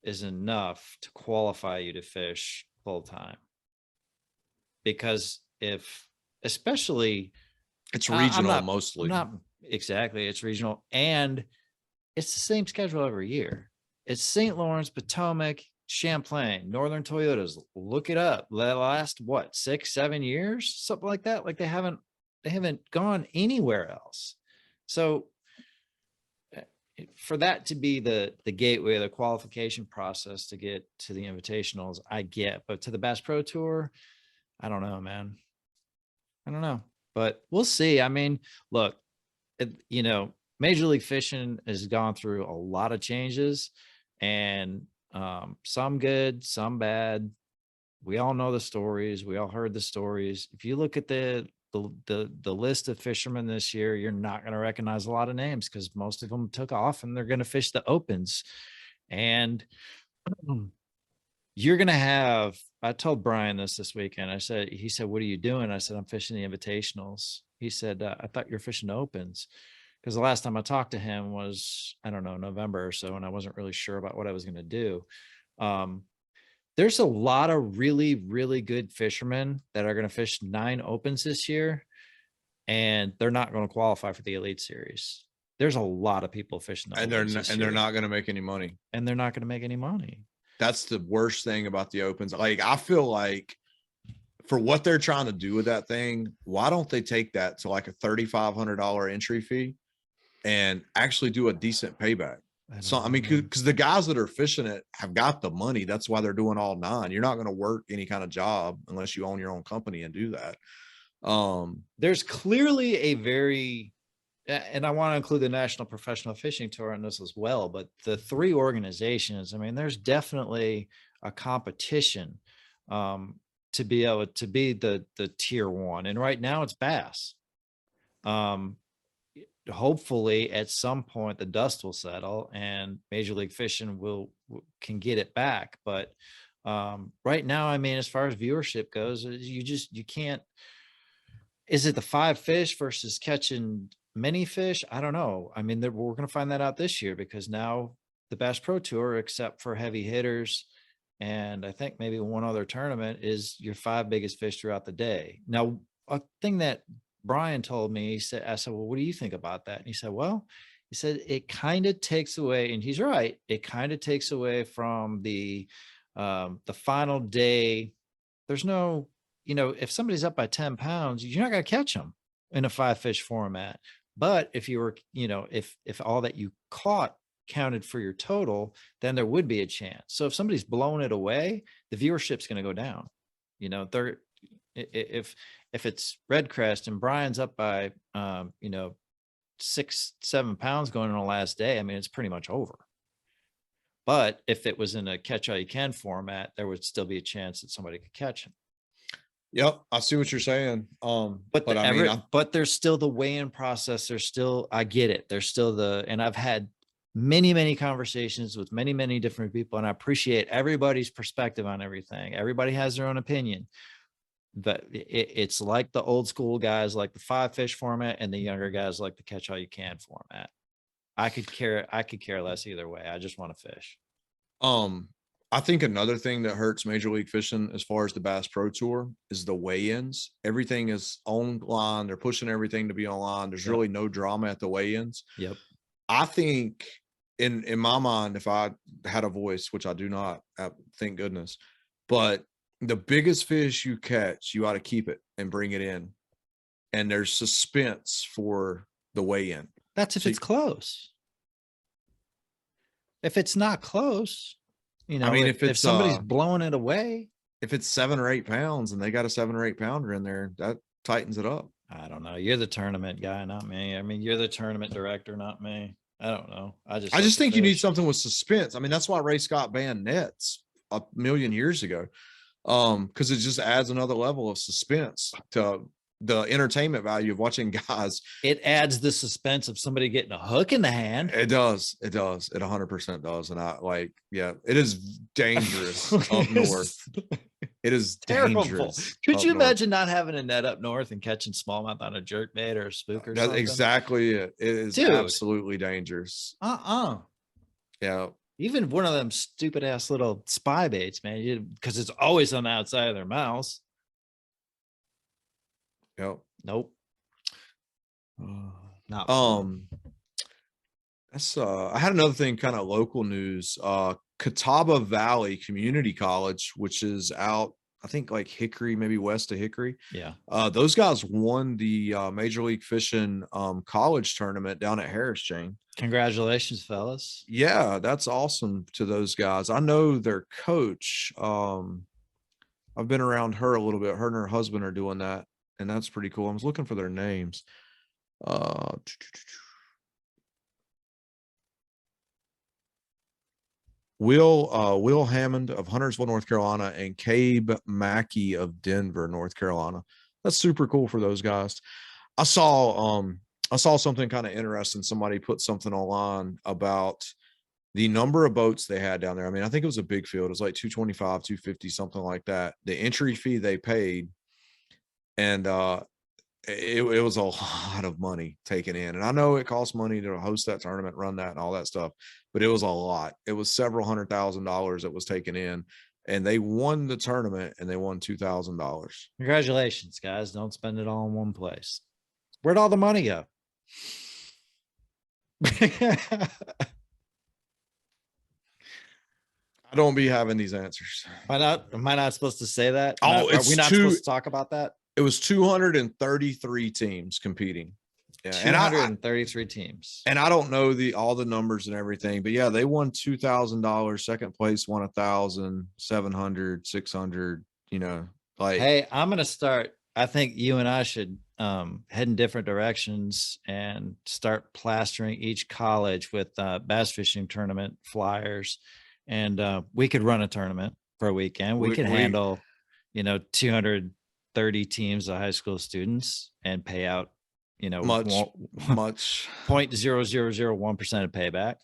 is enough to qualify you to fish full time, because especially it's regional, mostly. Not exactly. It's regional, and it's the same schedule every year. It's St. Lawrence, Potomac, Champlain, Northern Toyotas. Look it up. The last 6-7 years, something like that. Like they haven't gone anywhere else. So for that to be the gateway, the qualification process to get to the invitationals, I get, but to the Bass Pro Tour, I don't know, man. I don't know, but we'll see. I mean, look, Major League Fishing has gone through a lot of changes, and some good, some bad. We all know the stories. We all heard the stories. If you look at the list of fishermen this year, you're not going to recognize a lot of names because most of them took off and they're going to fish the Opens. And you're going to have, I told Brian this weekend. He said, what are you doing? I said, I'm fishing the invitationals. He said, I thought you're fishing opens. Because the last time I talked to him was, I don't know, November or so, and I wasn't really sure about what I was going to do. There's a lot of really, really good fishermen that are going to fish 9 opens this year, and they're not going to qualify for the Elite Series. There's a lot of people fishing and they're not going to make any money. And they're not going to make any money. That's the worst thing about the opens. Like, I feel like for what they're trying to do with that thing, why don't they take that to like a $3,500 entry fee and actually do a decent payback? So, I mean, because the guys that are fishing it have got the money. That's why they're doing all 9. You're not going to work any kind of job unless you own your own company and do that. There's clearly a very, and I want to include the National Professional Fishing Tour in this as well, but the 3 organizations, I mean, there's definitely a competition to be able to be the tier 1. And right now it's bass. Hopefully at some point the dust will settle and Major League Fishing can get it back. But right now, I mean, as far as viewership goes, you can't. Is it the 5 fish versus catching many fish? I don't know. I mean, we're going to find that out this year, because now the Bass Pro Tour, except for heavy hitters, and I think maybe one other tournament, is your 5 biggest fish throughout the day. Now, a thing that Brian told me, I said, well, what do you think about that? And he said, well, it kind of takes away, and he's right, it kind of takes away from the final day. There's no, if somebody's up by 10 pounds, you're not going to catch them in a 5 fish format. But if you were, if all that you caught counted for your total, then there would be a chance. So if somebody's blowing it away, the viewership's going to go down. If it's Redcrest and Brian's up by 6-7 pounds going on the last day, I mean, it's pretty much over. But if it was in a catch all you can format, there would still be a chance that somebody could catch him. Yep, I see what you're saying. But there's still the weigh-in process. There's still, I get it. There's still and I've had many, many conversations with many, many different people, and I appreciate everybody's perspective on everything. Everybody has their own opinion. But it's like the old school guys like the 5 fish format, and the younger guys like the catch all you can format. I could care less either way. I just want to fish. I think another thing that hurts Major League Fishing as far as the Bass Pro Tour is the weigh-ins. Everything is online. They're pushing everything to be online. There's really no drama at the weigh-ins. Yep. I think in my mind, if I had a voice, which I do not, thank goodness, but the biggest fish you catch, you ought to keep it and bring it in. And there's suspense for the weigh-in. That's if it's close. If it's not close, I mean, if somebody's blowing it away, if it's 7 or 8 pounds and they got a 7 or 8 pounder in there, that tightens it up. I don't know. You're the tournament guy, not me. I mean, you're the tournament director, not me. I don't know. I just think you need something with suspense. I mean, that's why Ray Scott banned nets a million years ago. Because it just adds another level of suspense to the entertainment value of watching guys. It adds the suspense of somebody getting a hook in the hand. It does. It 100% does. And it is dangerous up north. It is terrible. Dangerous. Could you imagine not having a net up north and catching smallmouth on a jerkbait or a spook or something? That's exactly it. It is absolutely dangerous. Yeah. Even one of them stupid ass little spy baits, man, because it's always on the outside of their mouths. Yep. Nope. That's I had another thing, kind of local news. Catawba Valley Community College, which is out, I think, like Hickory, maybe west of Hickory. Yeah. Those guys won the Major League Fishing college tournament down at Harris Chain. Congratulations, fellas. Yeah, that's awesome to those guys. I know their coach. I've been around her a little bit. Her and her husband are doing that, and that's pretty cool. I was looking for their names. Will Hammond of Huntersville, North Carolina, and Cabe Mackey of Denver, North Carolina. That's super cool for those guys. I saw something kind of interesting. Somebody put something online about the number of boats they had down there. I mean, I think it was a big field. It was like 225, 250, something like that. The entry fee they paid, and it was a lot of money taken in. And I know it costs money to host that tournament, run that, and all that stuff, but it was a lot. It was several $100,000 that was taken in, and they won the tournament, and they won $2,000. Congratulations, guys. Don't spend it all in one place. Where'd all the money go? I don't be having these answers. Am I not supposed to say that? Oh, are we not supposed to talk about that? It was 233 teams competing. Yeah, 233 teams. And I don't know all the numbers and everything, but yeah, they won $2,000. Second place won 1,000, 700, 600. You know, like, hey, I'm gonna start. I think you and I should head in different directions and start plastering each college with bass fishing tournament flyers, and we could run a tournament for a weekend. We could handle, 230 teams of high school students and pay out, much 0.0001% of payback,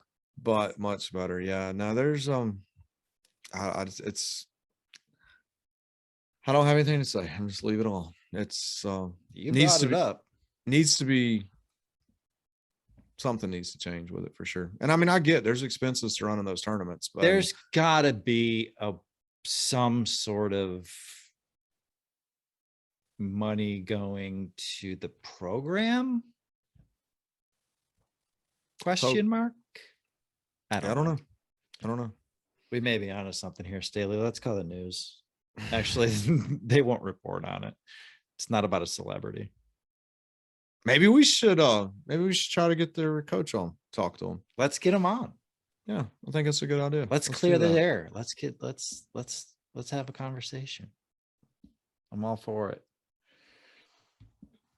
but much better. Yeah. Now there's I don't have anything to say. I'm just leave it all. It's you brought it up. Needs to be something needs to change with it for sure. And I mean, I get there's expenses to running those tournaments, but there's gotta be some sort of money going to the program? Question mark? I don't know. I don't know. We may be onto something here, Staley. Let's call the news. Actually, they won't report on it. It's not about a celebrity. Maybe we should try to get their coach on, talk to him. Let's get him on. Yeah, I think that's a good idea. Let's clear the air. Let's have a conversation. I'm all for it.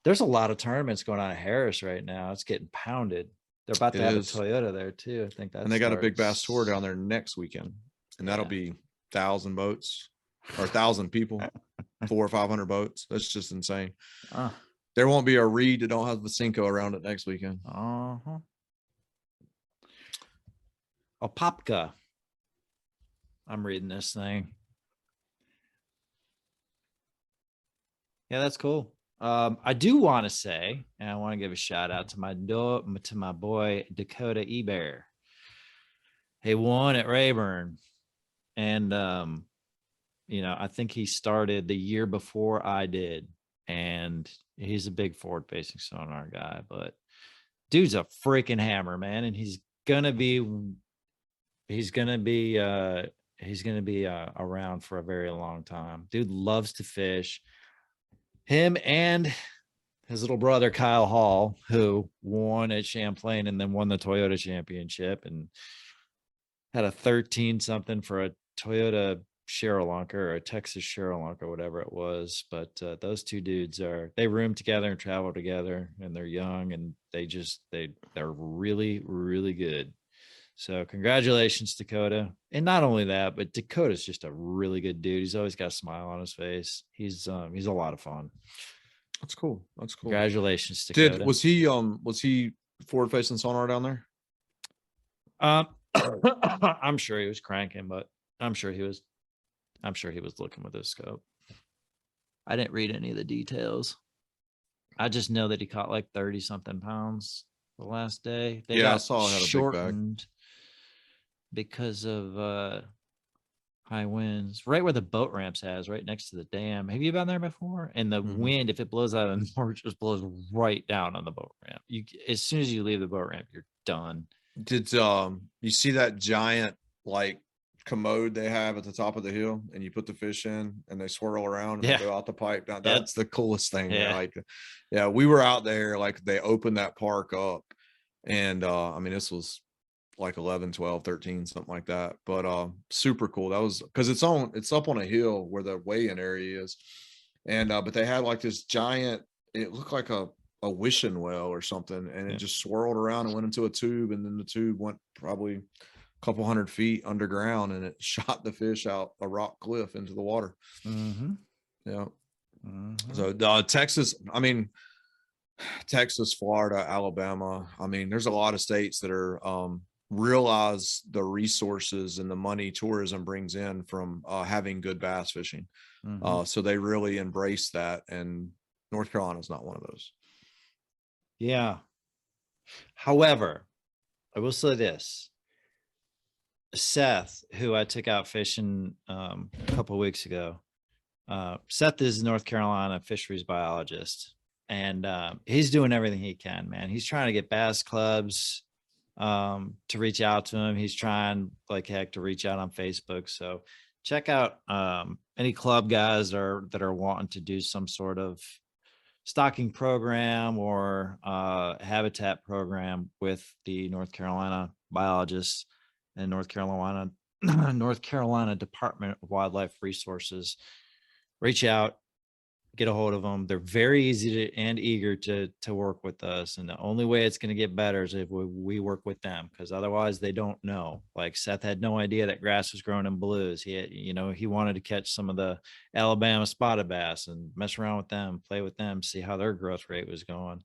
There's a lot of tournaments going on at Harris right now. It's getting pounded. They're about to have a Toyota there too. I think that's, and they got a big bass tour down there next weekend, and that'll be 1,000 boats or 1,000 people, 400 or 500 boats. That's just insane. There won't be a Reed that don't have the Cinco around it next weekend. Opopka. I'm reading this thing. Yeah, that's cool. I do want to say, and I want to give a shout out to my boy Dakota Ebear. He won at Rayburn, and I think he started the year before I did, and he's a big forward-facing sonar guy. But dude's a freaking hammer, man, and he's gonna be around for a very long time. Dude loves to fish. Him and his little brother, Kyle Hall, who won at Champlain and then won the Toyota championship and had a 13 something for a Toyota Sherrilonka or a Texas Sherrilonka, whatever it was. But those two dudes they room together and travel together, and they're young, and they're really, really good. So congratulations, Dakota. And not only that, but Dakota's just a really good dude. He's always got a smile on his face. He's a lot of fun. That's cool. That's cool. Congratulations, Dakota. Was he forward facing sonar down there? I'm sure he was cranking, but I'm sure he was looking with his scope. I didn't read any of the details. I just know that he caught like 30 something pounds the last day. I saw it had shortened a big bag because of high winds, right where the boat ramps right next to the dam. Have you been there before? And the wind, if it blows out of the north, just blows right down on the boat ramp. As soon as you leave the boat ramp, you're done. Did you see that giant like commode they have at the top of the hill, and you put the fish in and they swirl around and they go out the pipe? That's the coolest thing. We were out there, like they opened that park up, and I mean, this was like 11, 12, 13, something like that, but super cool. That was because it's up on a hill where the weigh-in area is, and but they had like this giant, it looked like a wishing well or something, and it just swirled around and went into a tube, and then the tube went probably a couple 100 feet underground, and it shot the fish out a rock cliff into the water. So Texas, I mean, Texas, Florida, Alabama, I mean, there's a lot of states that are realize the resources and the money tourism brings in from having good bass fishing. So they really embrace that, and North Carolina is not one of those. Yeah. However, I will say this. Seth, who I took out fishing a couple of weeks ago, Seth is a North Carolina fisheries biologist, and he's doing everything he can, man. He's trying to get bass clubs to reach out to him. He's trying like heck to reach out on Facebook. So check out any club guys that are wanting to do some sort of stocking program or habitat program with the North Carolina biologists and North Carolina Department of Wildlife Resources. Reach out, get a hold of them. They're very easy and eager to work with us. And the only way it's going to get better is if we work with them, because otherwise they don't know. Like Seth had no idea that grass was growing in blues. He had, he wanted to catch some of the Alabama spotted bass and mess around with them, play with them, see how their growth rate was going.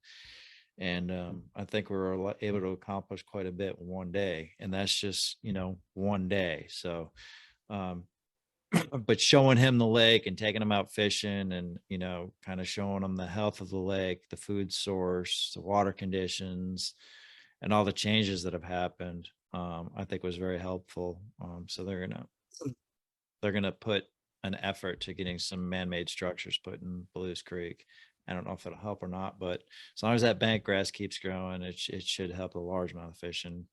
And I think we were able to accomplish quite a bit in one day. And that's just, one day. So, but showing him the lake and taking him out fishing and, kind of showing him the health of the lake, the food source, the water conditions, and all the changes that have happened, I think was very helpful. So they're going to put an effort to getting some man-made structures put in Blues Creek. I don't know if it'll help or not, but as long as that bank grass keeps growing, it should help a large amount of fishing.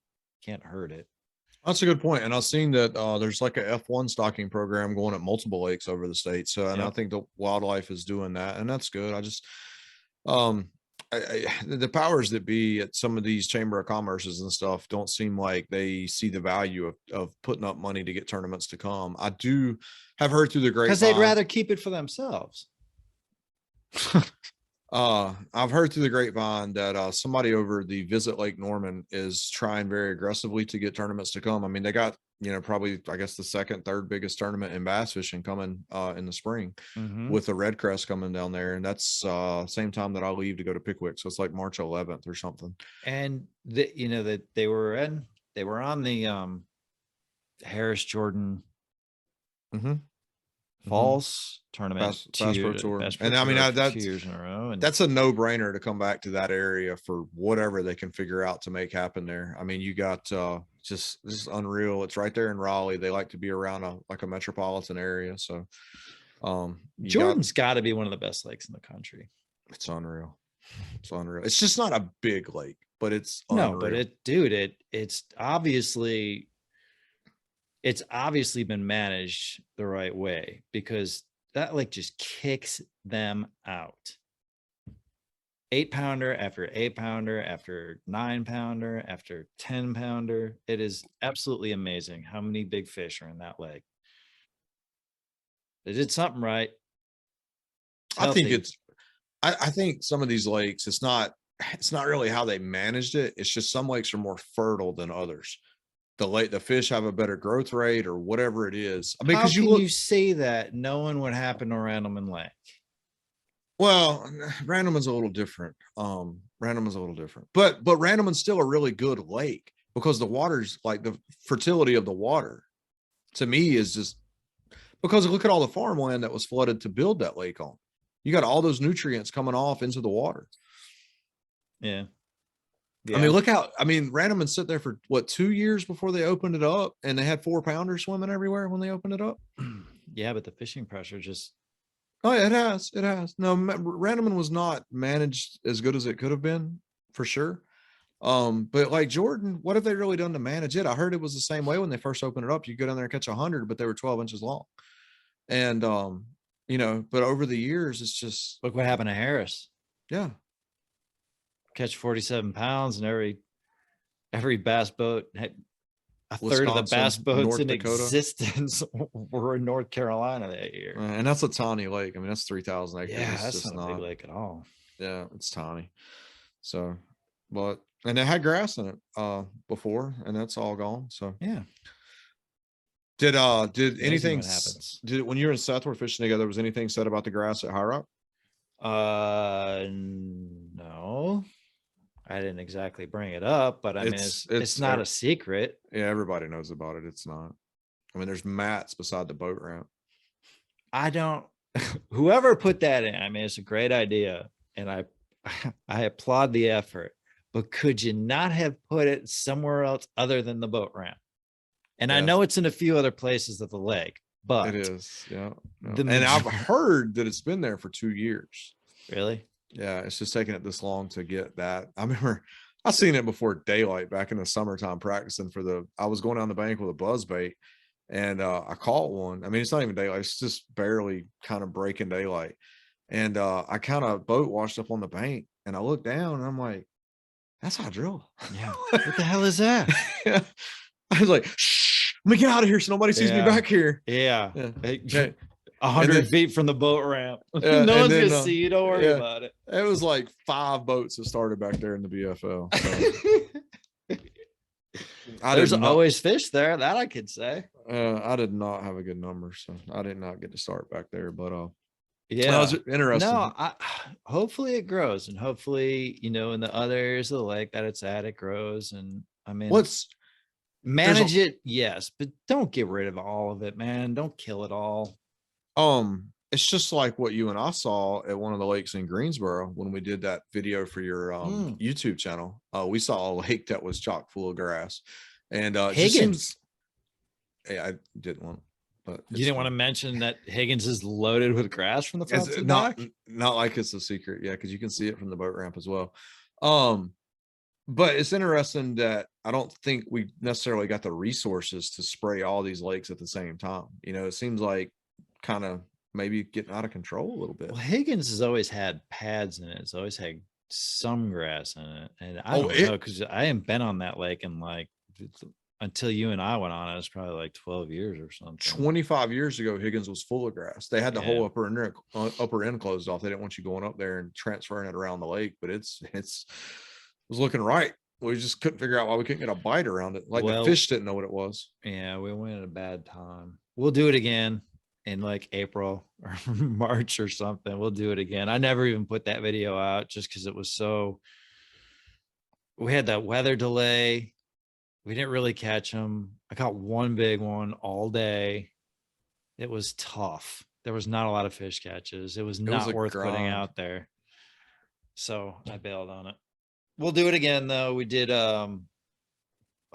Can't hurt it. That's a good point. And I've seen that there's like a F1 stocking program going at multiple lakes over the state. So, and I think the wildlife is doing that, and that's good. I just, the powers that be at some of these chamber of commerces and stuff don't seem like they see the value of putting up money to get tournaments to come. I do have heard through the grapevine, because they'd rather keep it for themselves. I've heard through the grapevine that somebody over the Visit Lake Norman is trying very aggressively to get tournaments to come. I mean, they got, probably, I guess, the second, third biggest tournament in bass fishing coming in the spring with the Red Crest coming down there. And that's same time that I leave to go to Pickwick. So it's like March 11th or something. And that they were on the Harris Jordan Falls tournament, Bass Pro Tour. And I mean, that's 2 years in a row. And that's a no-brainer to come back to that area for whatever they can figure out to make happen there. I mean, you got just this is unreal. It's right there in Raleigh. They like to be around a metropolitan area. So Jordan's got to be one of the best lakes in the country. It's unreal. It's unreal. It's just not a big lake, but it's unreal. No, but it's obviously been managed the right way, because that lake just kicks them out. 8-pounder after 8-pounder after 9-pounder after 10-pounder. It is absolutely amazing how many big fish are in that lake. They did something right. I think some of these lakes, it's not really how they managed it. It's just some lakes are more fertile than others. The fish have a better growth rate or whatever it is. I mean, because you say that knowing what happened to Randleman Lake? Well, Randleman's a little different. But Randleman's still a really good lake because the water's like the fertility of the water to me is just because look at all the farmland that was flooded to build that lake on. You got all those nutrients coming off into the water. Yeah. I mean, Randleman sit there for 2 years before they opened it up, and they had 4-pounders swimming everywhere when they opened it up. Yeah, but the fishing pressure just. Oh, yeah, it has. No, Randleman was not managed as good as it could have been, for sure. But like Jordan, what have they really done to manage it? I heard it was the same way when they first opened it up. You go down there and catch 100, but they were 12 inches long. And but over the years, it's just look what happened to Harris. Yeah. Catch 47 pounds, and every bass boat, a third of the bass boats North in Dakota. Existence were in North Carolina that year. And that's a tiny lake. I mean, that's 3,000 acres. Yeah, that's not a big lake at all. Yeah, it's tiny. So, and it had grass in it before, and that's all gone. So yeah. Did anything when you were in Southward fishing together, was anything said about the grass at High Rock? No. I didn't exactly bring it up, but I mean, it's not a secret. Yeah, everybody knows about it. It's not. I mean, there's mats beside the boat ramp. I don't. Whoever put that in, I mean, it's a great idea, and I applaud the effort. But could you not have put it somewhere else other than the boat ramp? And I know it's in a few other places of the lake, but it is. Yeah. No. And I've heard that it's been there for 2 years. Really? Yeah. It's just taking it this long to get that. I remember I seen it before daylight back in the summertime practicing I was going down the bank with a buzz bait and I caught one. I mean, it's not even daylight. It's just barely kind of breaking daylight. And I kind of boat washed up on the bank and I looked down and I'm like, that's hydrilla. Yeah. What the hell is that? Yeah. I was like, shh, let me get out of here so nobody sees me back here. Yeah. 100 feet from the boat ramp. No one's going to see you. Don't worry about it. It was like 5 boats that started back there in the BFL. So. There's always fish there. That I could say. I did not have a good number, so I did not get to start back there. But yeah, that was interesting. No, hopefully it grows, and hopefully in the other areas of the lake that it's at, it grows. And I mean, manage it, yes, but don't get rid of all of it, man. Don't kill it all. It's just like what you and I saw at one of the lakes in Greensboro when we did that video for your YouTube channel. We saw a lake that was chock full of grass, and Higgins. I didn't want, but you didn't want to mention that Higgins is loaded with grass from the front to the back? Not like it's a secret, yeah, because you can see it from the boat ramp as well. But it's interesting that I don't think we necessarily got the resources to spray all these lakes at the same time. It seems like kind of maybe getting out of control a little bit. Well, Higgins has always had pads in it. It's always had some grass in it. And I don't know, because I haven't been on that lake in until you and I went on it. It's probably like 12 years or something. 25 years ago, Higgins was full of grass. They had the whole upper end closed off. They didn't want you going up there and transferring it around the lake, but it was looking right. We just couldn't figure out why we couldn't get a bite around it. The fish didn't know what it was. Yeah, we went at a bad time. We'll do it again in like April or March or something. We'll do it again. I never even put that video out just because it was we had that weather delay. We didn't really catch them. I caught one big one all day. It was tough. There was not a lot of fish catches. It was not worth putting out there. So I bailed on it. We'll do it again though. We did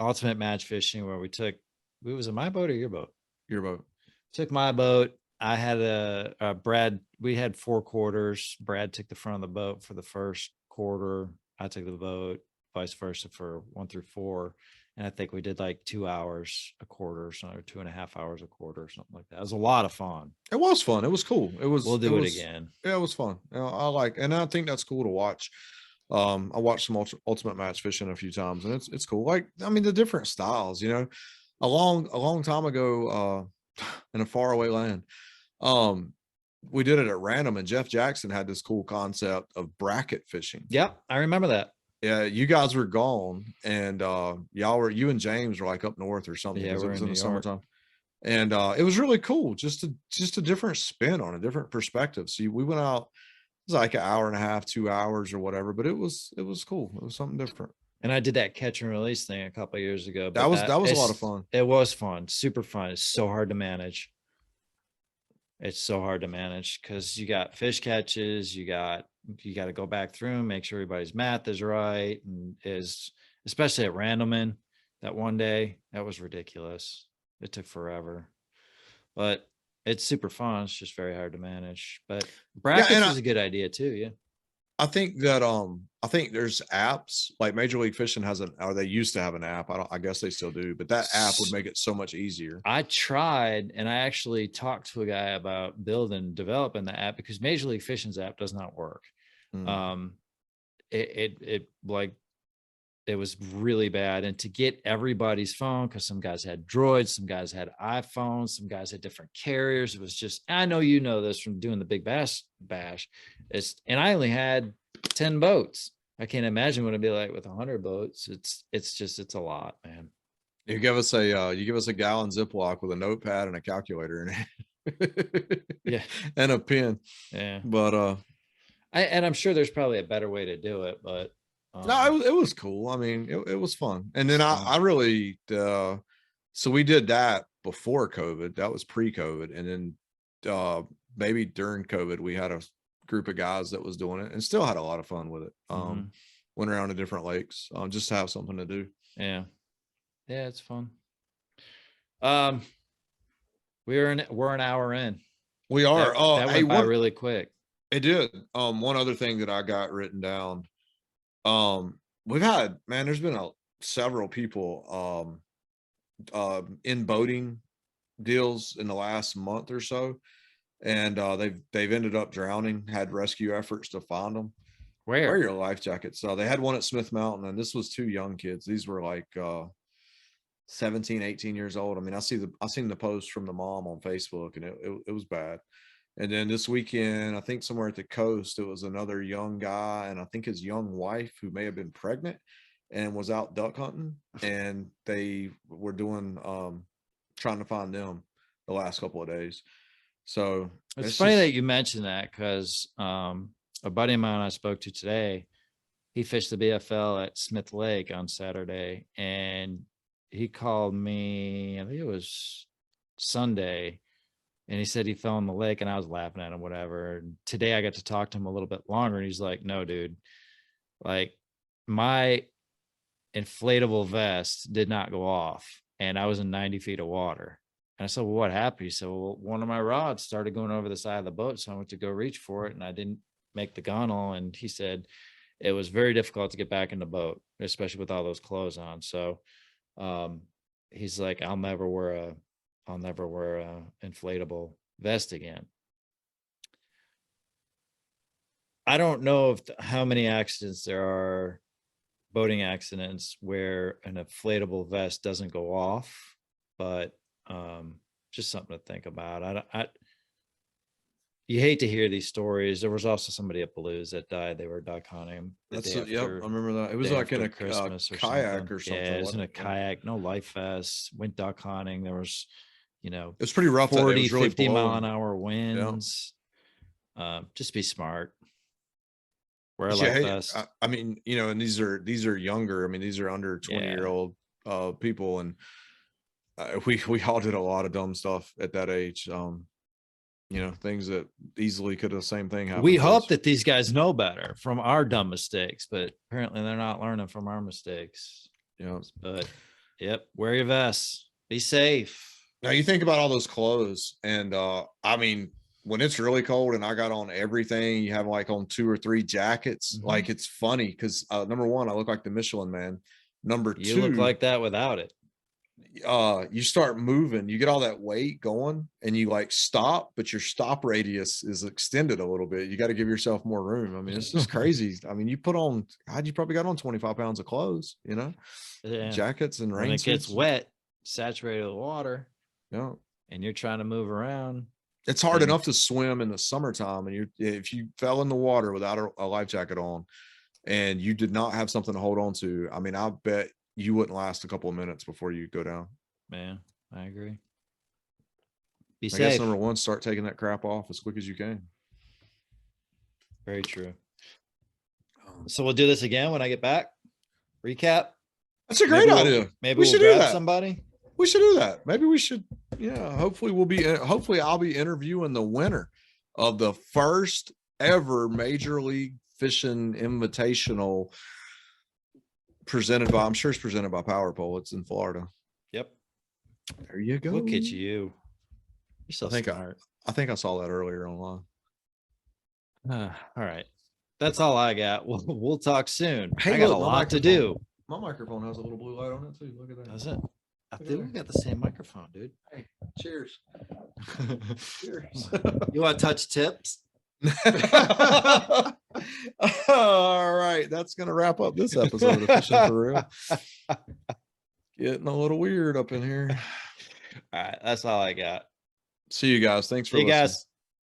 ultimate match fishing where was it my boat or your boat? Your boat. Took my boat. I had a Brad. We had 4 quarters. Brad took the front of the boat for the first quarter. I took the boat, vice versa for 1 through 4. And I think we did like 2 hours a quarter or something, or 2.5 hours a quarter or something like that. It was a lot of fun. It was fun. It was cool. We'll do it again. Yeah, it was fun. And I think that's cool to watch. I watched some ultimate match fishing a few times, and it's cool. The different styles, a long time ago, in a faraway land, we did it at random, and Jeff Jackson had this cool concept of bracket fishing. Yep, I remember that. Yeah, you guys were gone, and you and James were like up north or something. Yeah, it was in the summertime, and it was really cool. Just a different spin on a different perspective. So we went out. It was like an hour and a half, 2 hours or whatever, but it was cool. It was something different. And I did that catch and release thing a couple of years ago. That was a lot of fun. It was fun, super fun. It's so hard to manage. It's so hard to manage because you got fish catches, you got to go back through and make sure everybody's math is right, and especially at Randleman that one day, that was ridiculous. It took forever, but it's super fun. It's just very hard to manage. But brackets is a good idea too. Yeah. I think that I think there's apps like Major League Fishing or they used to have an app. I guess they still do, but that app would make it so much easier. I tried, and I actually talked to a guy about developing the app because Major League Fishing's app does not work. It was really bad. And to get everybody's phone, because some guys had Droids, some guys had iPhones, some guys had different carriers. It was just, I know you know this from doing the Big Bash. And I only had 10 boats. I can't imagine what it'd be like with 100 boats. It's a lot, man. You give us a gallon Ziploc with a notepad and a calculator in it. Yeah. And a pen. Yeah. But and I'm sure there's probably a better way to do it, but No, it was cool. I mean, it was fun. And then I really, so we did that before COVID. That was pre-COVID. And then maybe during COVID, we had a group of guys that was doing it and still had a lot of fun with it. Went around to different lakes, just to have something to do. Yeah. Yeah, it's fun. We're an hour in. We are. That went by really quick. It did. One other thing that I got written down. We've had, man, there's been several people in boating deals in the last month or so, and they've ended up drowning, had rescue efforts to find them. Wear your life jackets. So they had one at Smith Mountain, and this was 2 young kids. These were like 17, 18 years old. I mean, I seen the post from the mom on Facebook, and it was bad. And then this weekend, I think somewhere at the coast, it was another young guy, and I think his young wife, who may have been pregnant and was out duck hunting, and they were doing trying to find them the last couple of days. So it's funny that you mentioned that, because a buddy of mine I spoke to today, he fished the BFL at Smith Lake on Saturday, and he called me, I think it was Sunday, and he said he fell in the lake, and I was laughing at him, whatever. And today I got to talk to him a little bit longer, and he's like, no, dude, like my inflatable vest did not go off, and I was in 90 feet of water. And I said, well, what happened? He said, well, one of my rods started going over the side of the boat, so I went to go reach for it, and I didn't make the gunnel. And he said it was very difficult to get back in the boat, especially with all those clothes on. So he's like, I'll never wear a inflatable vest again. I don't know how many accidents there are, boating accidents, where an inflatable vest doesn't go off, but just something to think about. You hate to hear these stories. There was also somebody at Blues that died. They were duck hunting. Yep, I remember that. It was like in a Christmas or kayak or something. Yeah, it was in a kayak, no life vest, went duck hunting. There was, it was pretty rough. 40, 50 mile an hour winds. Yeah. Just be smart. Wear a life vest. I mean, and these are younger. I mean, these are under 20-year-old people, and we all did a lot of dumb stuff at that age. Things that easily could have the same thing happen. We hope that these guys know better from our dumb mistakes, but apparently they're not learning from our mistakes. But wear your vests. Be safe. Now you think about all those clothes, and I mean, when it's really cold and I got on everything, you have like on 2 or 3 jackets. Mm-hmm. Like, it's funny because number one, I look like the Michelin Man. Number 2, you look like that without it. You start moving, you get all that weight going, and you like stop, but your stop radius is extended a little bit. You got to give yourself more room. I mean, it's just crazy. I mean, you probably got on 25 pounds of clothes, jackets and rain suits. When it gets wet, saturated with water, and you're trying to move around. It's hard enough to swim in the summertime, and if you fell in the water without a life jacket on, and you did not have something to hold on to, I mean, I bet you wouldn't last a couple of minutes before you go down. Man, I agree. Be safe. I guess number one, start taking that crap off as quick as you can. Very true. So we'll do this again when I get back. Recap. That's a great idea. Maybe we should do that. Somebody. We should do that. Maybe we should. Yeah. Hopefully I'll be interviewing the winner of the first ever Major League Fishing Invitational presented by Power Pole. It's in Florida. Yep. There you go. Look at you. You're so smart. I think I saw that earlier online. All right. That's all I got. We'll talk soon. Hey, I got a lot to do. My microphone has a little blue light on it too. Look at that. Does it? I think we got the same microphone, dude. Hey, cheers. Cheers. You want to touch tips? All right, that's gonna wrap up this episode of Fishing for Real. Getting a little weird up in here. All right, that's all I got. See you guys. Thanks for listening. Guys.